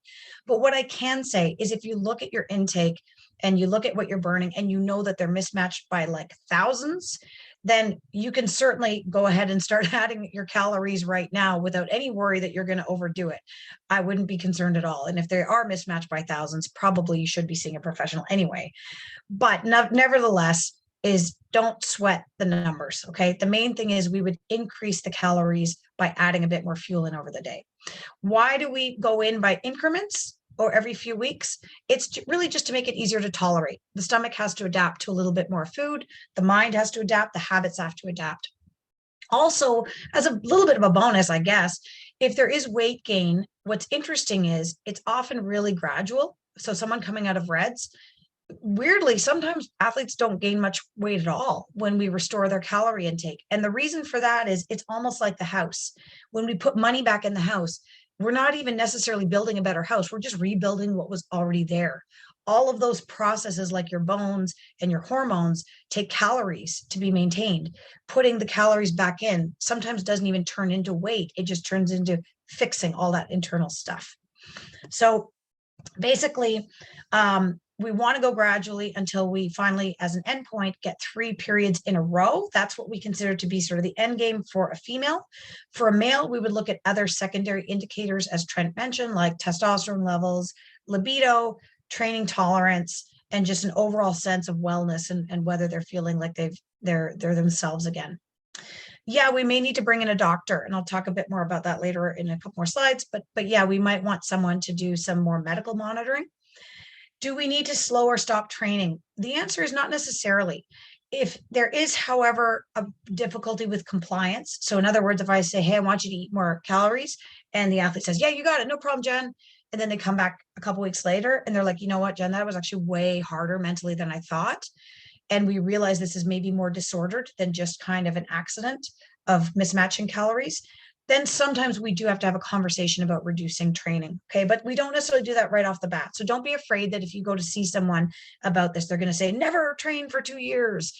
But what I can say is if you look at your intake and you look at what you're burning and you know that they're mismatched by like thousands, then you can certainly go ahead and start adding your calories right now without any worry that you're going to overdo it. I wouldn't be concerned at all. And if they are mismatched by thousands, probably you should be seeing a professional anyway. But nevertheless, don't sweat the numbers, okay? The main thing is we would increase the calories by adding a bit more fuel in over the day. Why do we go in by increments or every few weeks? It's really just to make it easier to tolerate. The stomach has to adapt to a little bit more food. The mind has to adapt. The habits have to adapt. Also, as a little bit of a bonus, I guess, if there is weight gain, what's interesting is it's often really gradual. So someone coming out of reds, weirdly, sometimes athletes don't gain much weight at all when we restore their calorie intake. And the reason for that is it's almost like the house. When we put money back in the house, we're not even necessarily building a better house. We're just rebuilding what was already there. All of those processes, like your bones and your hormones, take calories to be maintained. Putting the calories back in sometimes doesn't even turn into weight. It just turns into fixing all that internal stuff. So basically, we want to go gradually until we finally, as an endpoint, get 3 periods in a row. That's what we consider to be sort of the end game for a female. For a male, we would look at other secondary indicators, as Trent mentioned, like testosterone levels, libido, training tolerance, and just an overall sense of wellness and whether they're feeling like they're themselves again. Yeah, we may need to bring in a doctor, and I'll talk a bit more about that later in a couple more slides. But yeah, we might want someone to do some more medical monitoring. Do we need to slow or stop training? The answer is not necessarily. If there is, however, a difficulty with compliance, so in other words, if I say, hey, I want you to eat more calories, and the athlete says, yeah, you got it, no problem, Jen. And then they come back a couple weeks later and they're like, you know what, Jen, that was actually way harder mentally than I thought. And we realize this is maybe more disordered than just kind of an accident of mismatching calories. Then sometimes we do have to have a conversation about reducing training, okay? But we don't necessarily do that right off the bat. So don't be afraid that if you go to see someone about this, they're gonna say, never train for 2 years.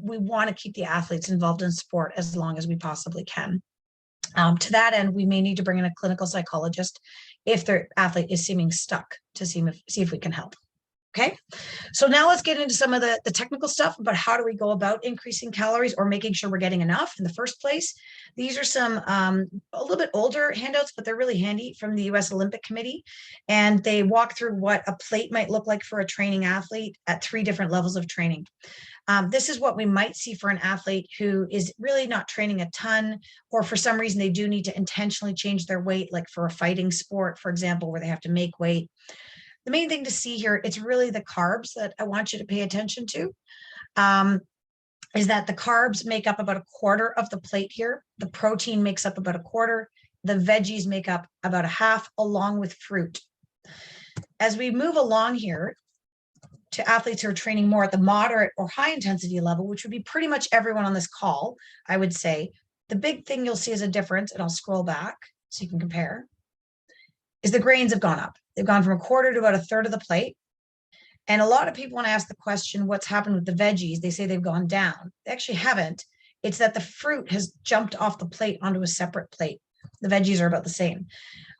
We wanna keep the athletes involved in sport as long as we possibly can. To that end, we may need to bring in a clinical psychologist if their athlete is seeming stuck to see if we can help. Okay, so now let's get into some of the technical stuff about how do we go about increasing calories or making sure we're getting enough in the first place. These are some a little bit older handouts, but they're really handy from the US Olympic Committee. And they walk through what a plate might look like for a training athlete at 3 different levels of training. This is what we might see for an athlete who is really not training a ton, or for some reason they do need to intentionally change their weight, like for a fighting sport, for example, where they have to make weight. The main thing to see here, it's really the carbs that I want you to pay attention to, is that the carbs make up about a quarter of the plate here. The protein makes up about a quarter. The veggies make up about a half, along with fruit. As we move along here to athletes who are training more at the moderate or high intensity level, which would be pretty much everyone on this call, I would say, the big thing you'll see as a difference, and I'll scroll back so you can compare, is the grains have gone up. They've gone from a quarter to about a third of the plate. And a lot of people, when I ask the question, what's happened with the veggies, they say they've gone down. They actually haven't. It's that the fruit has jumped off the plate onto a separate plate. The veggies are about the same.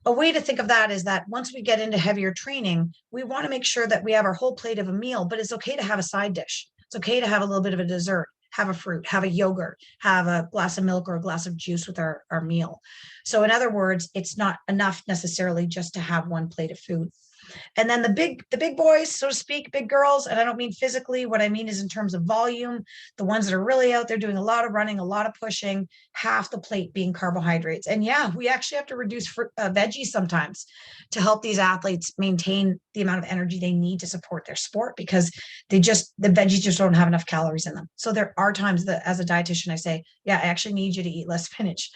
A way to think of that is that once we get into heavier training, we want to make sure that we have our whole plate of a meal, but it's okay to have a side dish. It's okay to have a little bit of a dessert, have a fruit, have a yogurt, have a glass of milk or a glass of juice with our meal. So in other words, it's not enough necessarily just to have one plate of food. And then the big boys, so to speak, big girls, and I don't mean physically, what I mean is in terms of volume, the ones that are really out there doing a lot of running, a lot of pushing, half the plate being carbohydrates. And yeah, we actually have to reduce veggies sometimes to help these athletes maintain the amount of energy they need to support their sport, because the veggies just don't have enough calories in them. So there are times that as a dietitian, I say, yeah, I actually need you to eat less spinach.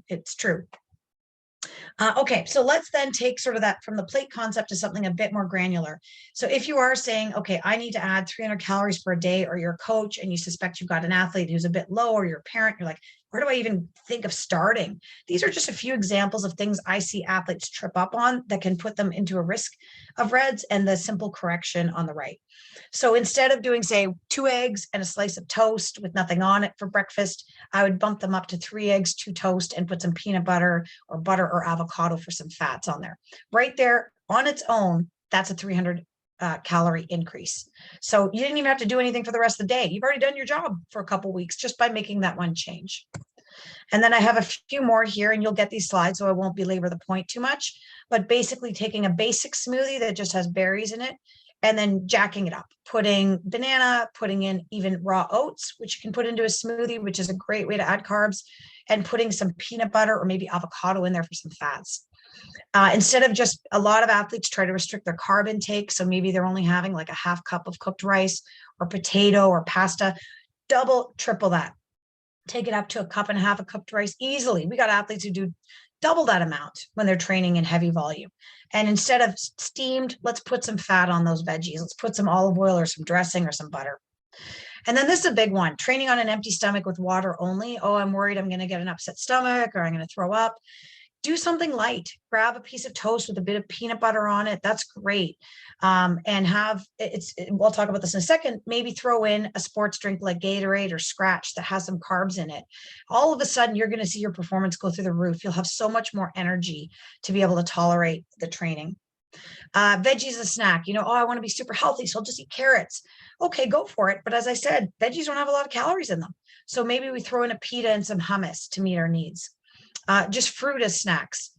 It's true. Okay, so let's then take sort of that from the plate concept to something a bit more granular. So if you are saying, okay, I need to add 300 calories per day, or you're a coach and you suspect you've got an athlete who's a bit low, or you're a parent, you're like, where do I even think of starting? These are just a few examples of things I see athletes trip up on that can put them into a risk of RED-S, and the simple correction on the right. So instead of doing, say, 2 eggs and a slice of toast with nothing on it for breakfast, I would bump them up to 3 eggs, 2 toast, and put some peanut butter or avocado for some fats on there. Right there on its own, that's a 300 calorie increase. So you didn't even have to do anything for the rest of the day. You've already done your job for a couple of weeks just by making that one change. And then I have a few more here, and you'll get these slides, so I won't belabor the point too much, but basically taking a basic smoothie that just has berries in it, and then jacking it up, putting banana, putting in even raw oats, which you can put into a smoothie, which is a great way to add carbs, and putting some peanut butter or maybe avocado in there for some fats. Instead of just, a lot of athletes try to restrict their carb intake. So maybe they're only having like a half cup of cooked rice or potato or pasta. Double, triple that. Take it up to a cup and a half of cooked rice easily. We got athletes who do double that amount when they're training in heavy volume. And instead of steamed, let's put some fat on those veggies. Let's put some olive oil or some dressing or some butter. And then this is a big one, training on an empty stomach with water only. Oh, I'm worried I'm going to get an upset stomach, or I'm going to throw up. Do something light. Grab a piece of toast with a bit of peanut butter on it. That's great. And we'll talk about this in a second. Maybe throw in a sports drink like Gatorade or Scratch that has some carbs in it. All of a sudden, you're going to see your performance go through the roof. You'll have so much more energy to be able to tolerate the training. Veggies as a snack. Oh, I want to be super healthy, so I'll just eat carrots. Okay, go for it. But as I said, veggies don't have a lot of calories in them. So maybe we throw in a pita and some hummus to meet our needs. Just fruit as snacks.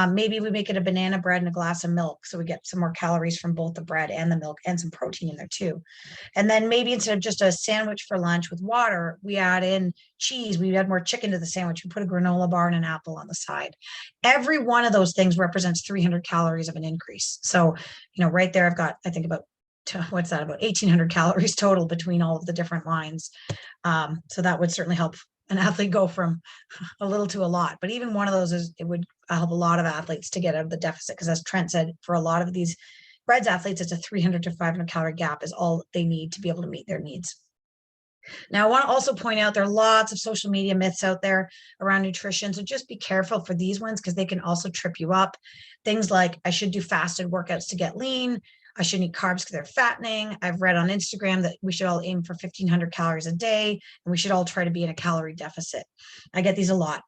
Maybe we make it a banana bread and a glass of milk, so we get some more calories from both the bread and the milk, and some protein in there too. And then maybe instead of just a sandwich for lunch with water, we add in cheese. We add more chicken to the sandwich. We put a granola bar and an apple on the side. Every one of those things represents 300 calories of an increase. So, right there, I've got, I think about 1,800 calories total between all of the different lines. So that would certainly help an athlete go from a little to a lot. But even one of those it would help a lot of athletes to get out of the deficit, because as Trent said, for a lot of these RED-S athletes, it's a 300 to 500 calorie gap is all they need to be able to meet their needs. Now, I want to also point out there are lots of social media myths out there around nutrition. So just be careful for these ones, because they can also trip you up. Things like, I should do fasted workouts to get lean. I shouldn't eat carbs because they're fattening. I've read on Instagram that we should all aim for 1,500 calories a day, and we should all try to be in a calorie deficit. I get these a lot.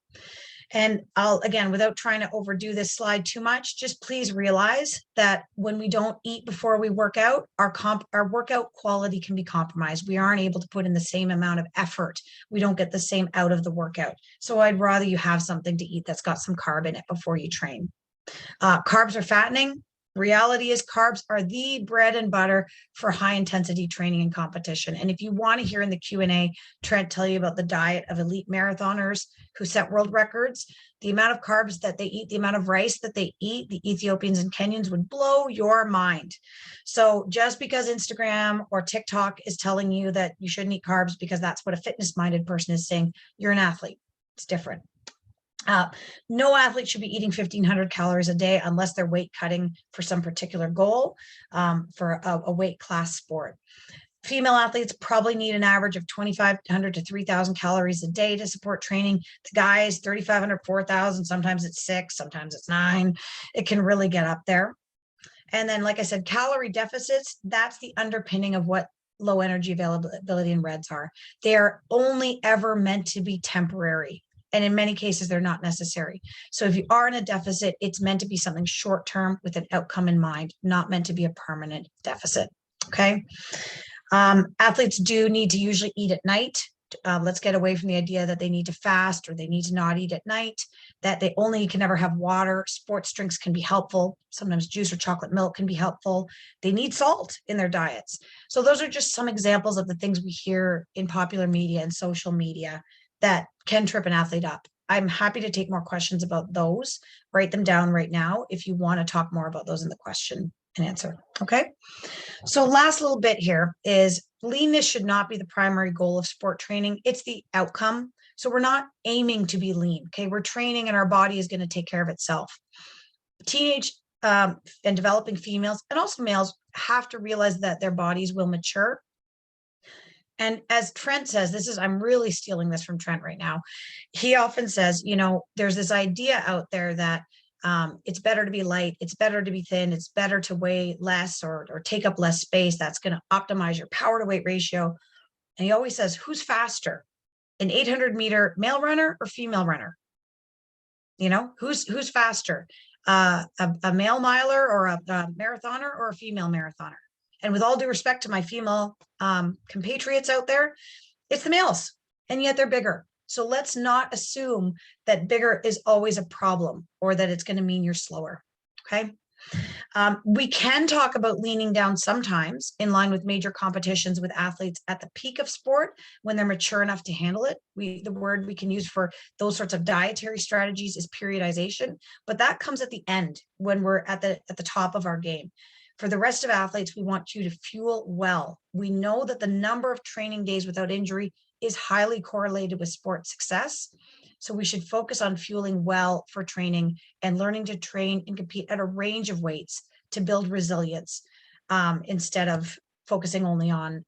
And I'll, again, without trying to overdo this slide too much, just please realize that when we don't eat before we work out, our workout quality can be compromised. We aren't able to put in the same amount of effort. We don't get the same out of the workout. So I'd rather you have something to eat that's got some carb in it before you train. Carbs are fattening. Reality is carbs are the bread and butter for high intensity training and competition. And if you want to hear in the Q&A, Trent tell you about the diet of elite marathoners who set world records, the amount of carbs that they eat, the amount of rice that they eat, the Ethiopians and Kenyans would blow your mind. So just because Instagram or TikTok is telling you that you shouldn't eat carbs because that's what a fitness minded person is saying, you're an athlete. It's different. No athlete should be eating 1,500 calories a day unless they're weight cutting for some particular goal for a weight class sport. Female athletes probably need an average of 2,500 to 3,000 calories a day to support training. The guys, 3,500, 4,000, sometimes it's 6, sometimes it's 9. It can really get up there. And then, like I said, calorie deficits, that's the underpinning of what low energy availability and REDs are. They're only ever meant to be temporary. And in many cases, they're not necessary. So if you are in a deficit, it's meant to be something short-term with an outcome in mind, not meant to be a permanent deficit, okay? Athletes do need to usually eat at night. Let's get away from the idea that they need to fast or they need to not eat at night, that they only can never have water. Sports drinks can be helpful. Sometimes juice or chocolate milk can be helpful. They need salt in their diets. So those are just some examples of the things we hear in popular media and social media that can trip an athlete up. I'm happy to take more questions about those. Write them down right now if you want to talk more about those in the question and answer. Okay. So last little bit here is leanness should not be the primary goal of sport training. It's the outcome. So we're not aiming to be lean. Okay. We're training and our body is going to take care of itself. Teenage and developing females and also males have to realize that their bodies will mature. And as Trent says, I'm really stealing this from Trent right now. He often says, there's this idea out there that it's better to be light, it's better to be thin, it's better to weigh less or take up less space. That's going to optimize your power to weight ratio. And he always says, who's faster, an 800-meter male runner or female runner? Who's faster, a male miler or a marathoner or a female marathoner? And with all due respect to my female compatriots out there, it's the males, and yet they're bigger. So let's not assume that bigger is always a problem or that it's going to mean you're slower. Okay. We can talk about leaning down sometimes in line with major competitions with athletes at the peak of sport when they're mature enough to handle it. The word we can use for those sorts of dietary strategies is periodization, but that comes at the end when we're at the top of our game. For the rest of athletes, we want you to fuel well. We know that the number of training days without injury is highly correlated with sport success. So we should focus on fueling well for training and learning to train and compete at a range of weights to build resilience instead of focusing only on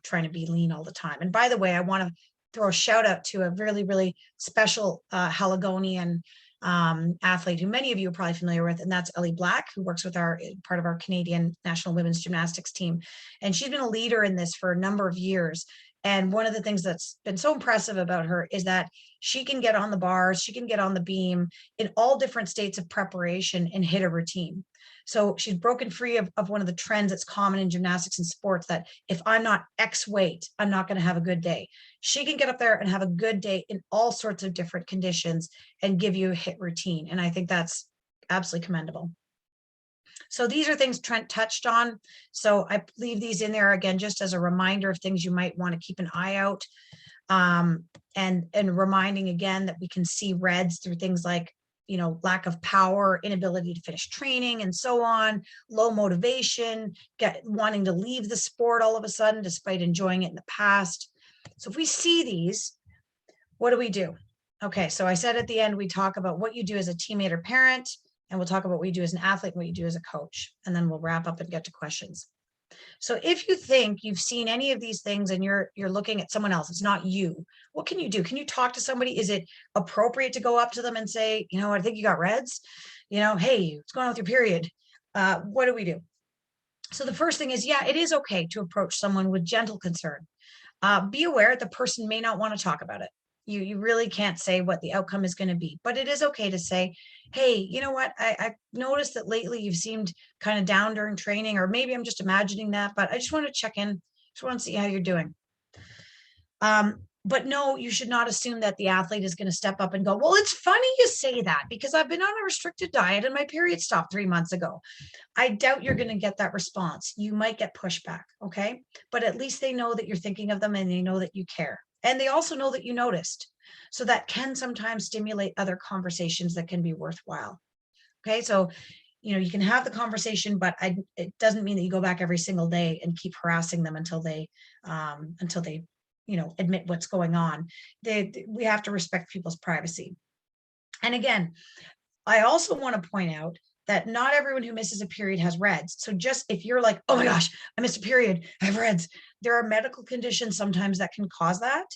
trying to be lean all the time. And by the way, I want to throw a shout out to a really, really special Haligonian athlete who many of you are probably familiar with, and that's Ellie Black, who works with part of our Canadian national women's gymnastics team. And she's been a leader in this for a number of years. And one of the things that's been so impressive about her is that she can get on the bars, she can get on the beam in all different states of preparation and hit a routine. So she's broken free of one of the trends that's common in gymnastics and sports, that if I'm not X weight, I'm not going to have a good day. She can get up there and have a good day in all sorts of different conditions and give you a hit routine. And I think that's absolutely commendable. So these are things Trent touched on. So I leave these in there again, just as a reminder of things you might want to keep an eye out. And reminding again that we can see REDs through things like, lack of power, inability to finish training and so on, low motivation, wanting to leave the sport all of a sudden, despite enjoying it in the past. So if we see these, what do? Okay, so I said at the end, we talk about what you do as a teammate or parent, and we'll talk about what you do as an athlete and what you do as a coach, and then we'll wrap up and get to questions. So if you think you've seen any of these things and you're looking at someone else, it's not you, what can you do? Can you talk to somebody? Is it appropriate to go up to them and say, I think you got REDs, hey, what's going on with your period? What do we do? So the first thing is, yeah, it is okay to approach someone with gentle concern. Be aware the person may not want to talk about it. You really can't say what the outcome is going to be, but it is okay to say, hey, you know what? I noticed that lately you've seemed kind of down during training, or maybe I'm just imagining that, but I just want to check in. Just want to see how you're doing. But no, you should not assume that the athlete is going to step up and go, well, it's funny you say that because I've been on a restricted diet and my period stopped 3 months ago. I doubt you're going to get that response. You might get pushback. Okay. But at least they know that you're thinking of them and they know that you care. And they also know that you noticed. So that can sometimes stimulate other conversations that can be worthwhile. Okay. So, you can have the conversation, but it doesn't mean that you go back every single day and keep harassing them until they admit what's going on. We have to respect people's privacy. And again, I also want to point out that not everyone who misses a period has REDS. So just if you're like, oh my gosh, I missed a period, I have REDS, there are medical conditions sometimes that can cause that.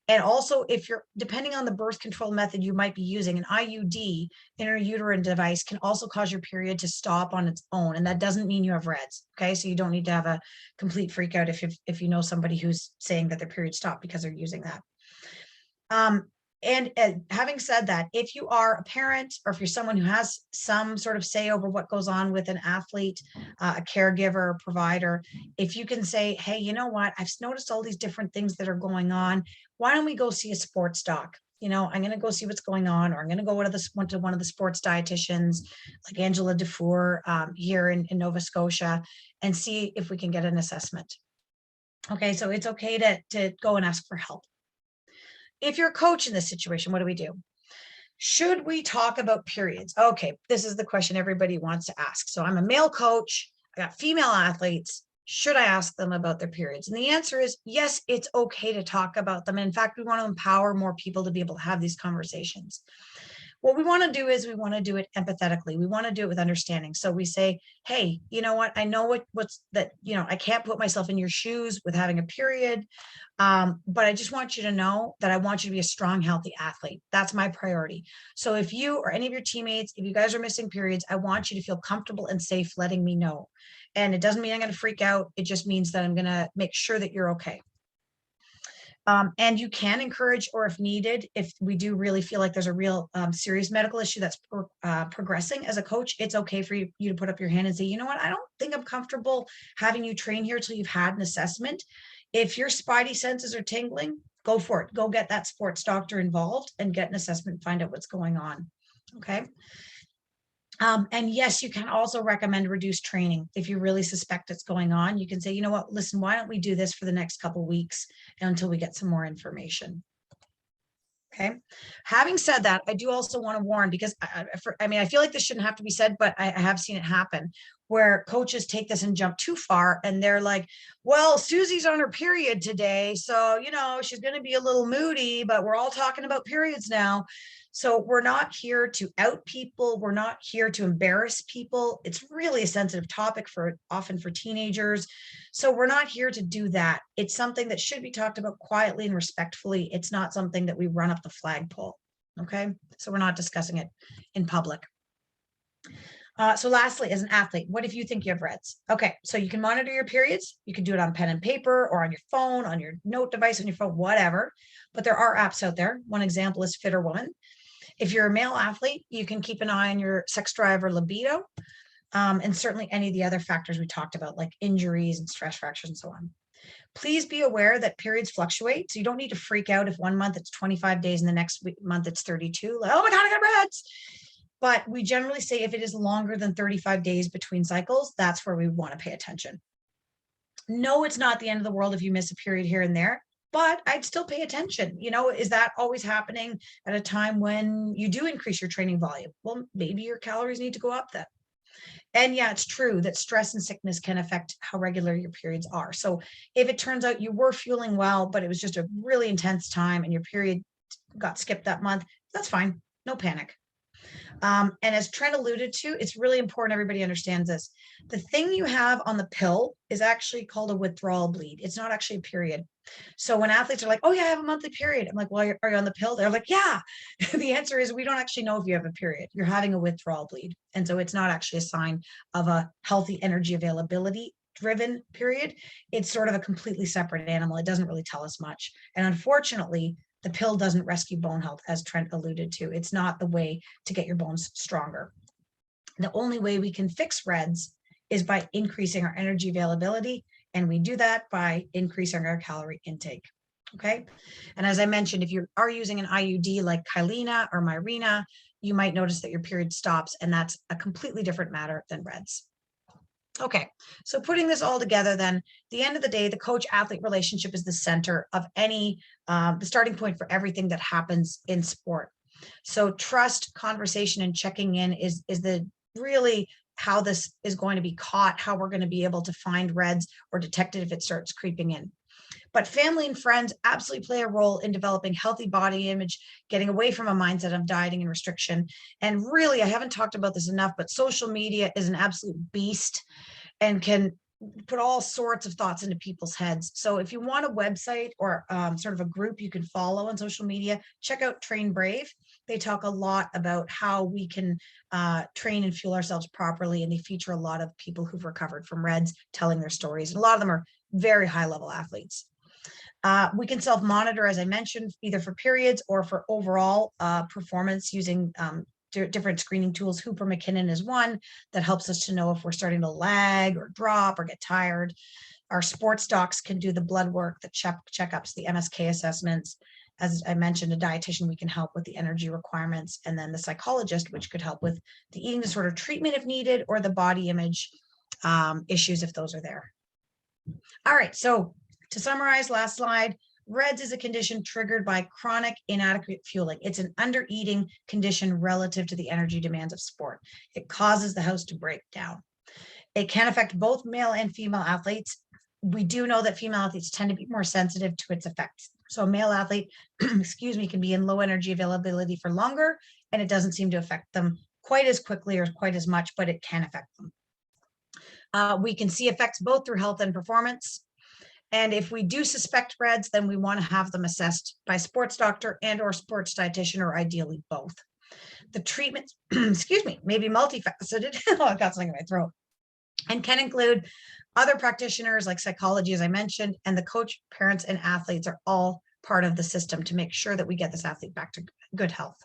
And also if you're, depending on the birth control method you might be using, an IUD, intrauterine device, can also cause your period to stop on its own. And that doesn't mean you have REDS. Okay. So you don't need to have a complete freak out if you know somebody who's saying that their period stopped because they're using that. And having said that, if you are a parent or if you're someone who has some sort of say over what goes on with an athlete, a caregiver, a provider, if you can say, hey, you know what, I've noticed all these different things that are going on. Why don't we go see a sports doc? I'm going to go see what's going on, or I'm going to go to one of the sports dietitians like Angela Dufour here in Nova Scotia and see if we can get an assessment. Okay, so it's okay to go and ask for help. If you're a coach in this situation, what do we do? Should we talk about periods? Okay, this is the question everybody wants to ask. So I'm a male coach, I got female athletes. Should I ask them about their periods? And the answer is yes, it's okay to talk about them. In fact, we want to empower more people to be able to have these conversations. What we want to do is we want to do it empathetically. We want to do it with understanding. So we say, hey, you know what? I know what's that, I can't put myself in your shoes with having a period. But I just want you to know that I want you to be a strong, healthy athlete. That's my priority. So if you or any of your teammates, if you guys are missing periods, I want you to feel comfortable and safe letting me know. And it doesn't mean I'm going to freak out. It just means that I'm going to make sure that you're okay. And you can encourage, or if needed, if we do really feel like there's a real serious medical issue that's progressing as a coach, it's okay for you to put up your hand and say, you know what, I don't think I'm comfortable having you train here till you've had an assessment. If your spidey senses are tingling, go for it. Go get that sports doctor involved and get an assessment and find out what's going on. Okay. And yes, you can also recommend reduced training. If you really suspect it's going on, you can say, you know what, listen, why don't we do this for the next couple of weeks until we get some more information. Okay. Having said that, I do also want to warn, because I feel like this shouldn't have to be said, but I have seen it happen where coaches take this and jump too far. And they're like, well, Susie's on her period today. So, she's going to be a little moody, but we're all talking about periods now. So we're not here to out people. We're not here to embarrass people. It's really a sensitive topic often for teenagers. So we're not here to do that. It's something that should be talked about quietly and respectfully. It's not something that we run up the flagpole. Okay. So we're not discussing it in public. So lastly, as an athlete, what if you think you have REDS? Okay, so you can monitor your periods. You can do it on pen and paper or on your phone, on your note device, on your phone, whatever. But there are apps out there. One example is Fitter Woman. If you're a male athlete, you can keep an eye on your sex drive or libido, and certainly any of the other factors we talked about, like injuries and stress fractures and so on. Please be aware that periods fluctuate. So you don't need to freak out if 1 month it's 25 days and the next month it's 32. Like, oh my God, I got REDS. But we generally say if it is longer than 35 days between cycles, that's where we want to pay attention. No, it's not the end of the world if you miss a period here and there, but I'd still pay attention. Is that always happening at a time when you do increase your training volume? Well, maybe your calories need to go up then. And yeah, it's true that stress and sickness can affect how regular your periods are. So if it turns out you were fueling well, but it was just a really intense time and your period got skipped that month, that's fine. No panic. And as Trent alluded to, it's really important everybody understands this. The thing you have on the pill is actually called a withdrawal bleed. It's not actually a period. So when athletes are like, oh yeah, I have a monthly period. I'm like, well, are you on the pill? They're like, yeah. The answer is we don't actually know if you have a period. You're having a withdrawal bleed. And so it's not actually a sign of a healthy energy availability driven period. It's sort of a completely separate animal. It doesn't really tell us much. And unfortunately, The pill doesn't rescue bone health, as Trent alluded to. It's not the way to get your bones stronger. The only way we can fix RED-S is by increasing our energy availability, and we do that by increasing our calorie intake. Okay. And as I mentioned, if you are using an IUD like Kyleena or Mirena, you might notice that your period stops, and that's a completely different matter than RED-S. Okay, so putting this all together, then, at the end of the day, the coach-athlete relationship is the center of any, the starting point for everything that happens in sport. So trust, conversation, and checking in is the really how this is going to be caught, how we're going to be able to find RED-S or detect it if it starts creeping in. But family and friends absolutely play a role in developing healthy body image, getting away from a mindset of dieting and restriction. And really, I haven't talked about this enough, but social media is an absolute beast and can put all sorts of thoughts into people's heads. So if you want a website or sort of a group you can follow on social media, check out Train Brave. They talk a lot about how we can train and fuel ourselves properly. And they feature a lot of people who've recovered from RED-S telling their stories. And a lot of them are very high level athletes. We can self-monitor, as I mentioned, either for periods or for overall performance using different screening tools. Hooper McKinnon is one that helps us to know if we're starting to lag or drop or get tired. Our sports docs can do the blood work, the checkups, the MSK assessments. As I mentioned, a dietitian, we can help with the energy requirements, and then the psychologist, which could help with the eating disorder treatment if needed, or the body image issues if those are there. All right, so to summarize, last slide, RED-S is a condition triggered by chronic inadequate fueling. It's an under-eating condition relative to the energy demands of sport. It causes the house to break down. It can affect both male and female athletes. We do know that female athletes tend to be more sensitive to its effects. So a male athlete, excuse me, can be in low energy availability for longer, and it doesn't seem to affect them quite as quickly or quite as much, but it can affect them. We can see effects both through health and performance. And if we do suspect RED-S, then we want to have them assessed by sports doctor and or sports dietitian, or ideally both. The treatment, excuse me, may be multifaceted. Oh, I've got something in my throat. And can include other practitioners like psychology, as I mentioned, and the coach, parents, and athletes are all part of the system to make sure that we get this athlete back to good health.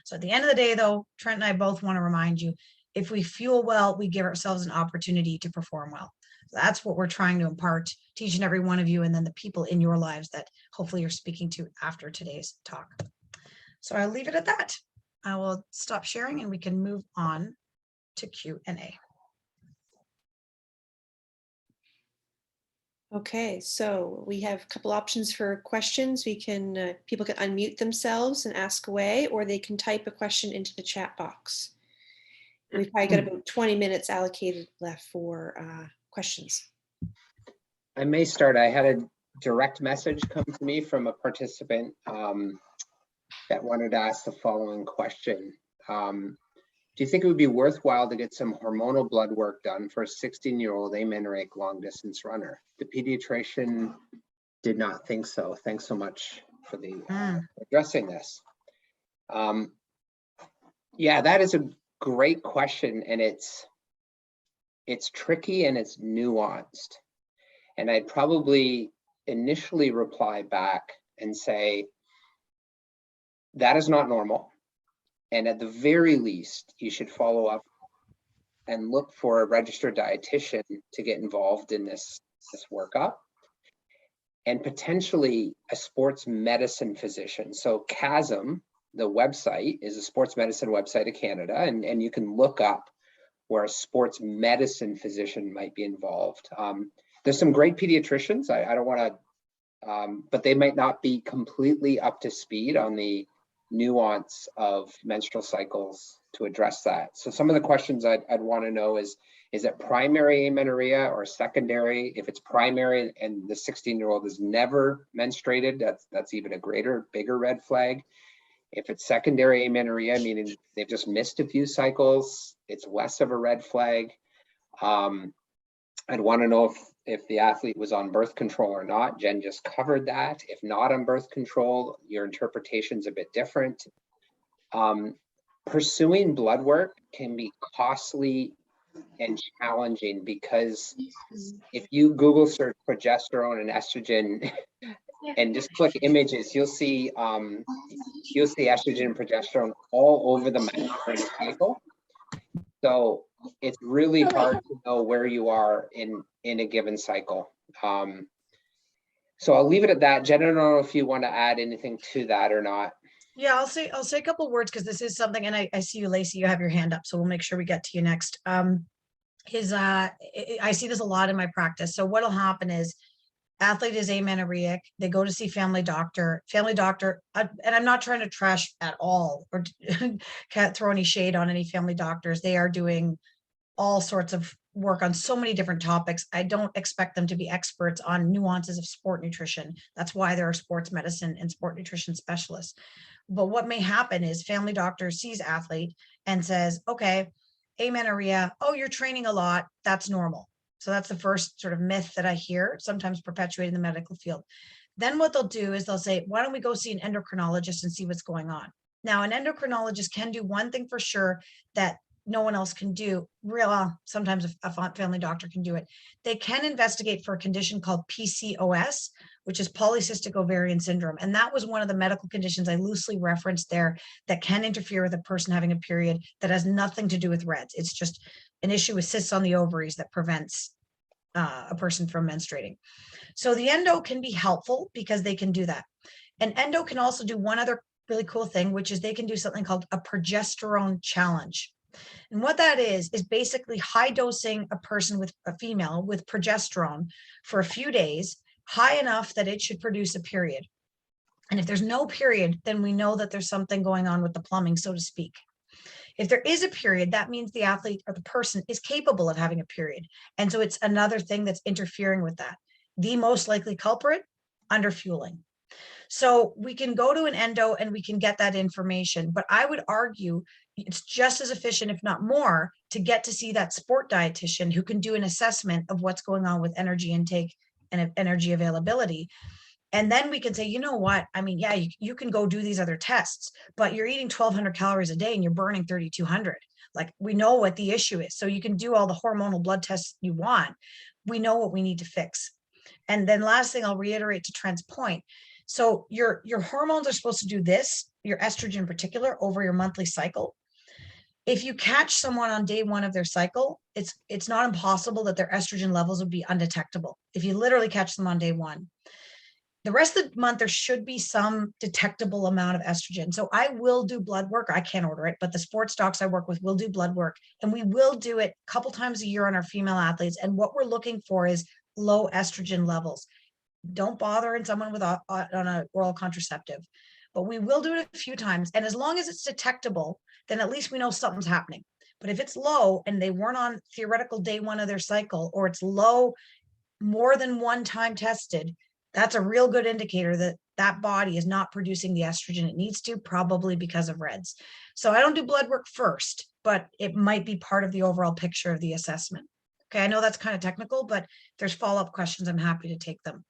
So at the end of the day, though, Trent and I both want to remind you, if we fuel well, we give ourselves an opportunity to perform well. That's what we're trying to impart to each and every one of you, and then the people in your lives that hopefully you're speaking to after today's talk. So I'll leave it at that. I will stop sharing and we can move on to Q&A. Okay, so we have a couple options for questions. We can, people can unmute themselves and ask away, or they can type a question into the chat box. We've probably got about 20 minutes allocated left for questions. I may start. I had a direct message come to me from a participant that wanted to ask the following question. Do you think it would be worthwhile to get some hormonal blood work done for a 16-year-old amenorrheic long distance runner? The pediatrician did not think so. Thanks so much for the addressing this. Yeah, that is a great question, and it's tricky and it's nuanced. And I'd probably initially reply back and say, that is not normal. And at the very least, you should follow up and look for a registered dietitian to get involved in this workup, and potentially a sports medicine physician. So CHASM, the website, is a sports medicine website of Canada, and you can look up where a sports medicine physician might be involved. There's some great pediatricians. I don't want to, but they might not be completely up to speed on the nuance of menstrual cycles to address that. So some of the questions I'd want to know is it primary amenorrhea or secondary? If it's primary and the 16-year-old has never menstruated, that's even a bigger red flag. If it's secondary amenorrhea, meaning they've just missed a few cycles, it's less of a red flag. I'd want to know if the athlete was on birth control or not. Jen just covered that. If not on birth control, your interpretation's a bit different. Pursuing blood work can be costly and challenging, because if you Google search progesterone and estrogen, and just click images, you'll see estrogen and progesterone all over the menstrual cycle. So it's really hard to know where you are in a given cycle. So I'll leave it at that. Jen, I don't know if you want to add anything to that or not. Yeah, I'll say a couple of words because this is something, and I see you, Lacey, you have your hand up, so we'll make sure we get to you next. I see this a lot in my practice. So what'll happen is athlete is amenorrheic, they go to see family doctor, and I'm not trying to trash at all or can't throw any shade on any family doctors. They are doing all sorts of work on so many different topics. I don't expect them to be experts on nuances of sport nutrition. That's why there are sports medicine and sport nutrition specialists. But what may happen is family doctor sees athlete and says, okay, amenorrhea, oh, you're training a lot, that's normal. So that's the first sort of myth that I hear, sometimes perpetuated in the medical field. Then what they'll do is they'll say, why don't we go see an endocrinologist and see what's going on? Now, an endocrinologist can do one thing for sure that no one else can do. Sometimes a family doctor can do it. They can investigate for a condition called PCOS, which is polycystic ovarian syndrome. And that was one of the medical conditions I loosely referenced there that can interfere with a person having a period that has nothing to do with REDS. It's just an issue with cysts on the ovaries that prevents a person from menstruating. So the endo can be helpful because they can do that. And endo can also do one other really cool thing, which is they can do something called a progesterone challenge. And what that is basically high dosing a person with a female with progesterone for a few days, high enough that it should produce a period. And if there's no period, then we know that there's something going on with the plumbing, so to speak. If there is a period, that means the athlete or the person is capable of having a period. And so it's another thing that's interfering with that. The most likely culprit, underfueling. So we can go to an endo and we can get that information, but I would argue it's just as efficient, if not more, to get to see that sport dietitian who can do an assessment of what's going on with energy intake and energy availability. And then we can say, you know what? I mean, yeah, you can go do these other tests, but you're eating 1,200 calories a day and you're burning 3,200. Like, we know what the issue is. So you can do all the hormonal blood tests you want. We know what we need to fix. And then last thing I'll reiterate to Trent's point. So your hormones are supposed to do this, your estrogen in particular, over your monthly cycle. If you catch someone on day one of their cycle, it's not impossible that their estrogen levels would be undetectable. If you literally catch them on day one, the rest of the month, there should be some detectable amount of estrogen. So I will do blood work. I can't order it, but the sports docs I work with will do blood work. And we will do it a couple times a year on our female athletes. And what we're looking for is low estrogen levels. Don't bother in someone with on an oral contraceptive, but we will do it a few times. And as long as it's detectable, then at least we know something's happening. But if it's low and they weren't on theoretical day one of their cycle, or it's low more than one time tested, that's a real good indicator that that body is not producing the estrogen it needs to, probably because of REDS. So I don't do blood work first, but it might be part of the overall picture of the assessment. Okay, I know that's kind of technical, but if there's follow-up questions, I'm happy to take them.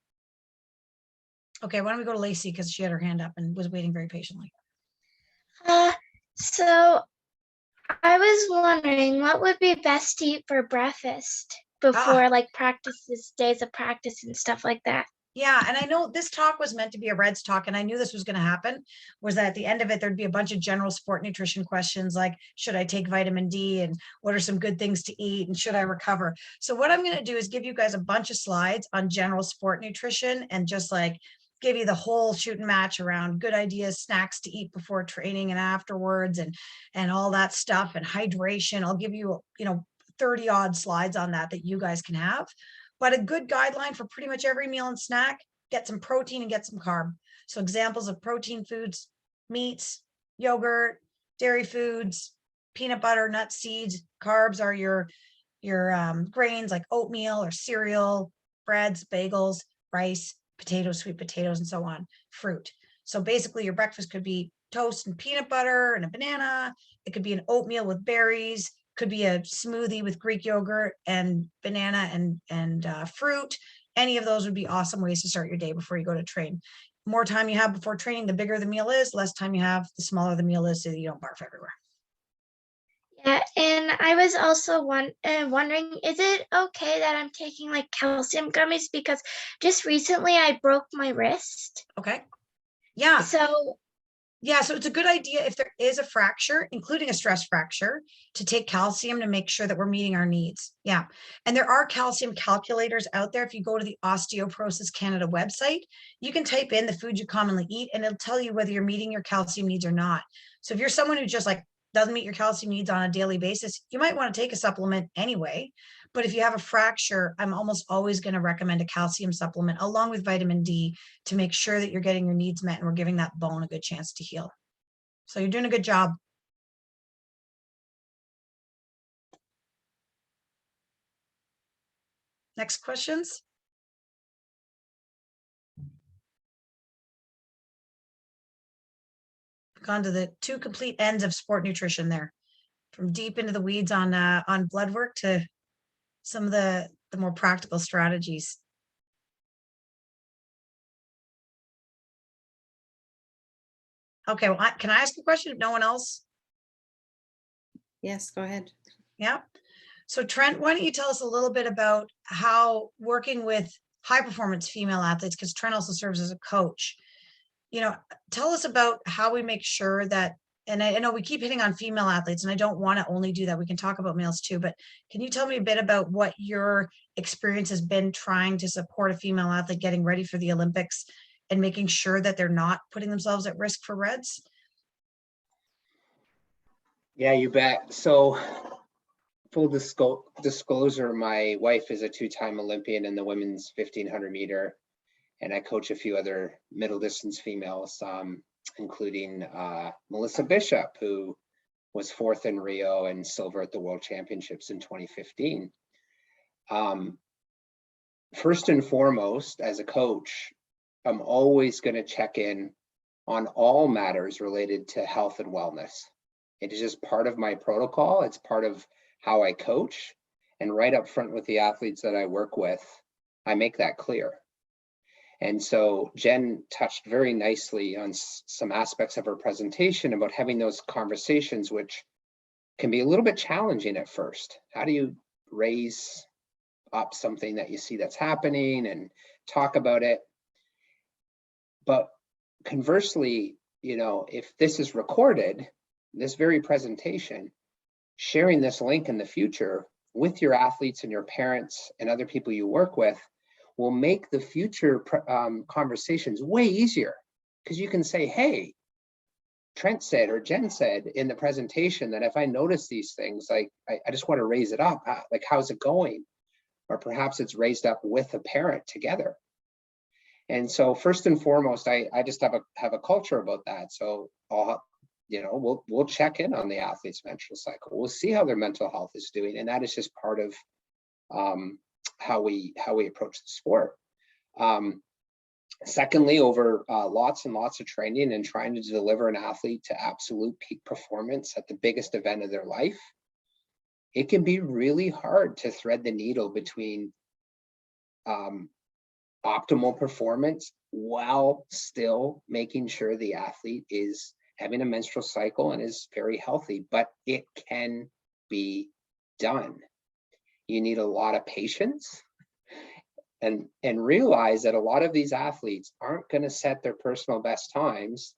Okay, why don't we go to Lacey, because she had her hand up and was waiting very patiently. So I was wondering what would be best to eat for breakfast before like practices, days of practice and stuff like that. Yeah, and I know this talk was meant to be a REDS talk, and I knew this was going to happen, was that at the end of it, there'd be a bunch of general sport nutrition questions like, should I take vitamin D, and what are some good things to eat, and should I recover? So what I'm going to do is give you guys a bunch of slides on general sport nutrition and just like give you the whole shoot and match around good ideas, snacks to eat before training and afterwards, and all that stuff, and hydration. I'll give you, 30 odd slides on that you guys can have. But a good guideline for pretty much every meal and snack, get some protein and get some carb. So examples of protein foods, meats, yogurt, dairy foods, peanut butter, nuts, seeds. Carbs are your grains like oatmeal or cereal, breads, bagels, rice, potatoes, sweet potatoes, and so on. Fruit. So basically your breakfast could be toast and peanut butter and a banana. It could be an oatmeal with berries. Could be a smoothie with Greek yogurt and banana and fruit. Any of those would be awesome ways to start your day before you go to train. More time you have before training, the bigger the meal is, less time you have, the smaller the meal is, so that you don't barf everywhere. Yeah, and I was also wondering, is it okay that I'm taking like calcium gummies because just recently I broke my wrist? Okay. Yeah. So Yeah, so it's a good idea if there is a fracture, including a stress fracture, to take calcium to make sure that we're meeting our needs. Yeah. And there are calcium calculators out there. If you go to the Osteoporosis Canada website, you can type in the food you commonly eat and it'll tell you whether you're meeting your calcium needs or not. So if you're someone who just like doesn't meet your calcium needs on a daily basis, you might want to take a supplement anyway. But if you have a fracture, I'm almost always going to recommend a calcium supplement along with vitamin D to make sure that you're getting your needs met and we're giving that bone a good chance to heal. So you're doing a good job. Next questions? Gone to the two complete ends of sport nutrition there, from deep into the weeds on blood work to some of the more practical strategies. Okay, well, can I ask a question if no one else? Yes, go ahead. Yeah. So Trent, why don't you tell us a little bit about how working with high performance female athletes, because Trent also serves as a coach, tell us about how we make sure that, and I know we keep hitting on female athletes and I don't want to only do that. We can talk about males too, but can you tell me a bit about what your experience has been trying to support a female athlete getting ready for the Olympics and making sure that they're not putting themselves at risk for REDS? Yeah, you bet. So full disclosure, my wife is a two-time Olympian in the women's 1500 meter, and I coach a few other middle distance females, including Melissa Bishop, who was fourth in Rio and silver at the World Championships in 2015. First and foremost, as a coach, I'm always going to check in on all matters related to health and wellness. It is just part of my protocol. It's part of how I coach. And right up front with the athletes that I work with, I make that clear. And so Jen touched very nicely on some aspects of her presentation about having those conversations, which can be a little bit challenging at first. How do you raise up something that you see that's happening and talk about it? But conversely, if this is recorded, this very presentation, sharing this link in the future with your athletes and your parents and other people you work with will make the future conversations way easier, because you can say, hey, Trent said or Jen said in the presentation that if I notice these things, like I just want to raise it up, like how's it going? Or perhaps it's raised up with a parent together. And so first and foremost, I just have a culture about that. So we'll check in on the athlete's menstrual cycle. We'll see how their mental health is doing, and that is just part of how we approach the sport. Secondly, over lots and lots of training and trying to deliver an athlete to absolute peak performance at the biggest event of their life, it can be really hard to thread the needle between optimal performance while still making sure the athlete is having a menstrual cycle and is very healthy. But it can be done. You need a lot of patience and realize that a lot of these athletes aren't going to set their personal best times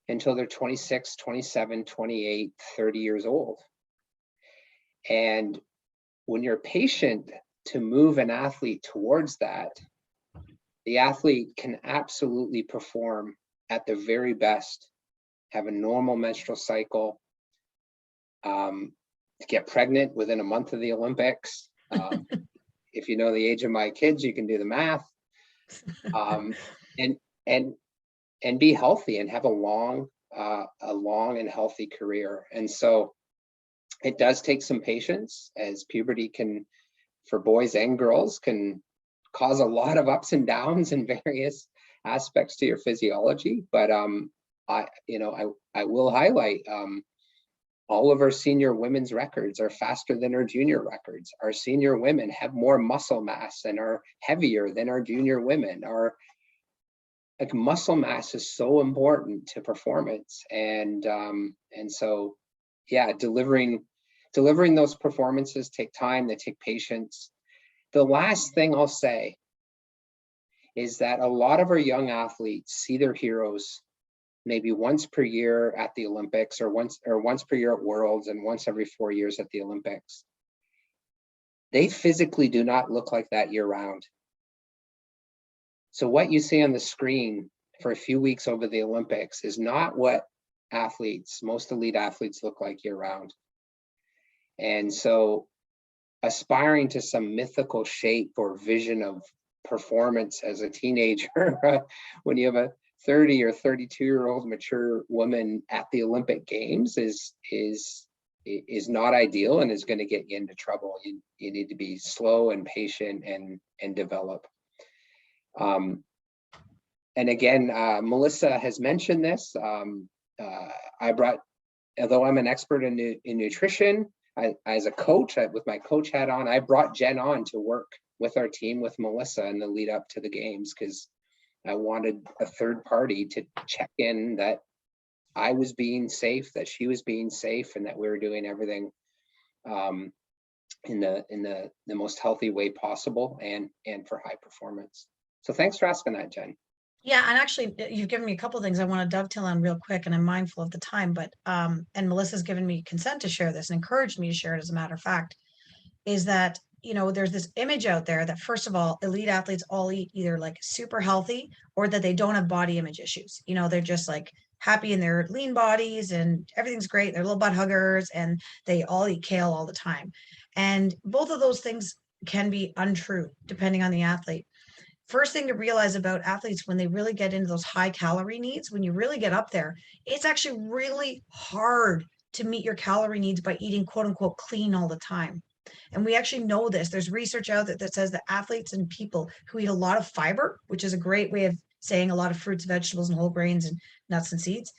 until they're 26, 27, 28, 30 years old. And when you're patient to move an athlete towards that, the athlete can absolutely perform at their very best, have a normal menstrual cycle, get pregnant within a month of the Olympics. If you know the age of my kids, you can do the math, and be healthy and have a long and healthy career. And so it does take some patience, as puberty can, for boys and girls, can cause a lot of ups and downs in various aspects to your physiology. But I will highlight all of our senior women's records are faster than our junior records. Our senior women have more muscle mass and are heavier than our junior women. Like muscle mass is so important to performance, and so yeah, delivering delivering those performances take time, they take patience. The last thing I'll say is that a lot of our young athletes see their heroes maybe once per year at the Olympics, or once per year at Worlds, and once every 4 years at the Olympics. They physically do not look like that year round. So what you see on the screen for a few weeks over the Olympics is not what most elite athletes look like year round. And so aspiring to some mythical shape or vision of performance as a teenager, when you have a 30 or 32-year-old mature woman at the Olympic Games is not ideal, and is going to get you into trouble. You need to be slow and patient and develop. And again, Melissa has mentioned this. Although I'm an expert in nutrition, as a coach, with my coach hat on, I brought Jen on to work with our team with Melissa in the lead up to the games, because I wanted a third party to check in that I was being safe, that she was being safe, and that we were doing everything in the most healthy way possible, and for high performance. So thanks for asking that, Jen. Yeah, and actually, you've given me a couple of things I want to dovetail on real quick, and I'm mindful of the time, but and Melissa's given me consent to share this and encouraged me to share it, as a matter of fact, is that, there's this image out there that, first of all, elite athletes all eat either like super healthy, or that they don't have body image issues. They're just like happy in their lean bodies and everything's great. They're little butt huggers and they all eat kale all the time. And both of those things can be untrue depending on the athlete. First thing to realize about athletes, when they really get into those high calorie needs, when you really get up there, it's actually really hard to meet your calorie needs by eating quote unquote clean all the time. And we actually know this. There's research out there that says that athletes and people who eat a lot of fiber, which is a great way of saying a lot of fruits, vegetables, and whole grains and nuts and seeds,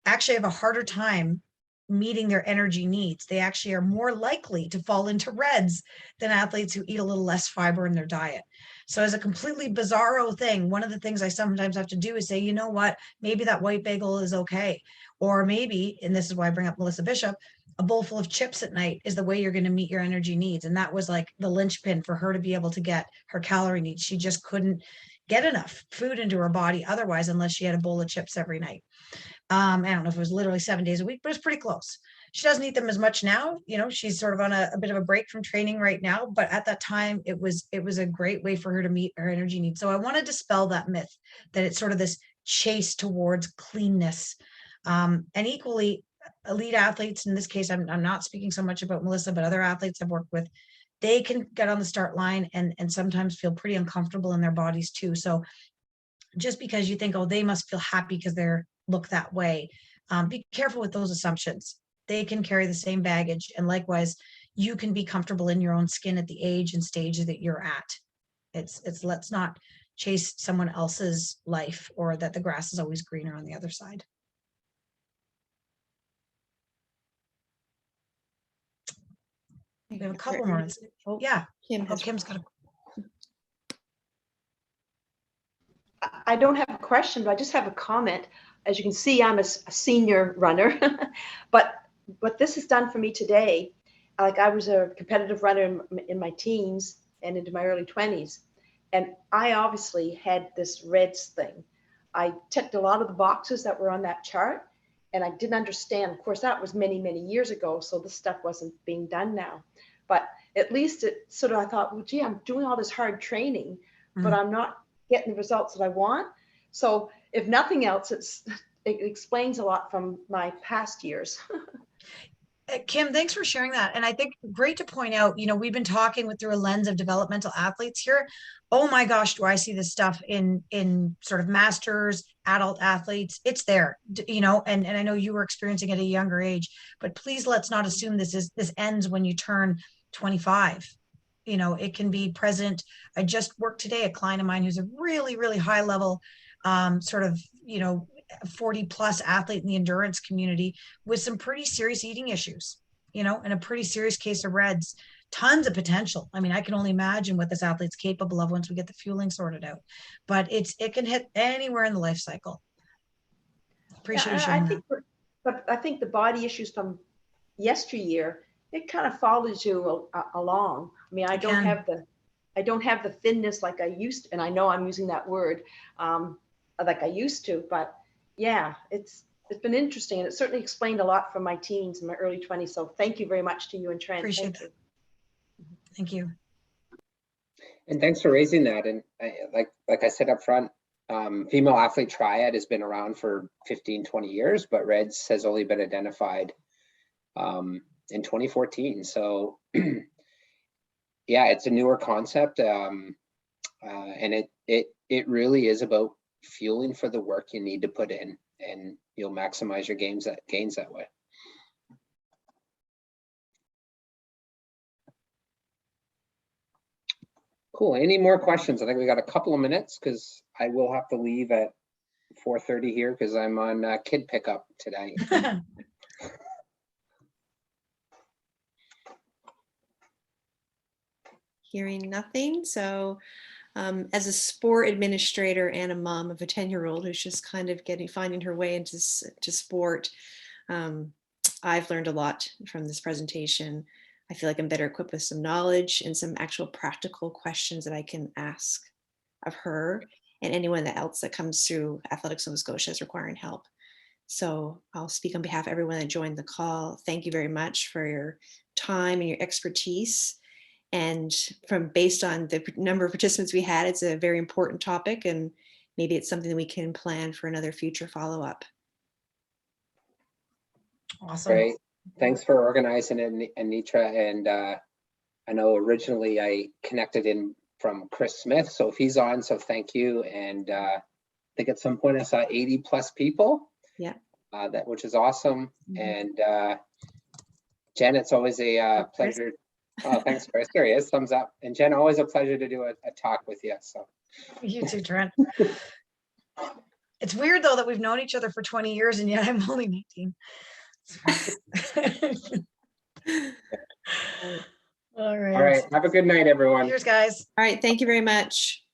actually have a harder time meeting their energy needs. They actually are more likely to fall into reds than athletes who eat a little less fiber in their diet. So as a completely bizarro thing, one of the things I sometimes have to do is say, you know what, maybe that white bagel is okay. Or maybe, and this is why I bring up Melissa Bishop, a bowl full of chips at night is the way you're going to meet your energy needs. And that was like the linchpin for her to be able to get her calorie needs. She just couldn't get enough food into her body otherwise, unless she had a bowl of chips every night. I don't know if it was literally 7 days a week, but it's pretty close. She doesn't eat them as much now. She's sort of on a bit of a break from training right now, but at that time it was a great way for her to meet her energy needs. So I want to dispel that myth that it's sort of this chase towards cleanness. And equally, elite athletes, in this case, I'm not speaking so much about Melissa, but other athletes I've worked with, they can get on the start line and sometimes feel pretty uncomfortable in their bodies too. So just because you think, oh, they must feel happy because they're look that way, be careful with those assumptions. They can carry the same baggage, and likewise, you can be comfortable in your own skin at the age and stage that you're at. It's let's not chase someone else's life, or that the grass is always greener on the other side. We have a couple more. Oh, Yeah. Kim has Kim's got a I don't have a question, but I just have a comment. As you can see, I'm a senior runner, but what this has done for me today, like I was a competitive runner in my teens and into my early 20s, and I obviously had this REDS thing. I ticked a lot of the boxes that were on that chart, and I didn't understand. Of course, that was many, many years ago, so this stuff wasn't being done now. But at least it sort of, I thought, well, gee, I'm doing all this hard training, but I'm not getting the results that I want. So if nothing else, it explains a lot from my past years. Kim, thanks for sharing that. And I think great to point out, we've been talking through a lens of developmental athletes here. Oh my gosh, do I see this stuff in sort of masters, adult athletes? It's there, and I know you were experiencing it at a younger age, but please let's not assume this ends when you turn 25. It can be present. I just worked today, a client of mine who's a really, really high level, sort of, 40 plus athlete in the endurance community with some pretty serious eating issues, and a pretty serious case of REDS, tons of potential. I mean, I can only imagine what this athlete's capable of once we get the fueling sorted out, but it can hit anywhere in the life cycle. Appreciate you sharing that. But I think the body issues from yesteryear it kind of follows you along. I mean, I don't have the thinness like I used to, and I know I'm using that word like I used to, but yeah, it's been interesting, and it certainly explained a lot from my teens and my early 20s. So thank you very much to you and Trent. Appreciate Thank you. Thank you. And thanks for raising that. And like I said up front, female athlete triad has been around for 15, 20 years, but REDS has only been identified in 2014. So yeah, it's a newer concept. And it really is about fueling for the work you need to put in, and you'll maximize your gains that way. Cool. Any more questions? I think we got a couple of minutes because I will have to leave at 4:30 here because I'm on kid pickup today. Hearing nothing. So as a sport administrator and a mom of a 10-year-old who's just kind of finding her way into sport, I've learned a lot from this presentation. I feel like I'm better equipped with some knowledge and some actual practical questions that I can ask of her and anyone else that comes through Athletics Nova Scotia is requiring help. So I'll speak on behalf of everyone that joined the call. Thank you very much for your time and your expertise. And based on the number of participants we had, it's a very important topic, and maybe it's something that we can plan for another future follow-up. Awesome. Great. Thanks for organizing it, Anitra. And I know originally I connected in from Chris Smith, so if he's on, so thank you. And I think at some point I saw 80 plus people. Yeah. Which is awesome. And Jen, it's always a pleasure. Oh, thanks, Chris. There he is. Thumbs up. And Jen, always a pleasure to do a talk with you. So You too, Trent. It's weird though that we've known each other for 20 years and yet I'm only 19. All right. all right. Have a good night, everyone. Cheers, guys. All right. Thank you very much.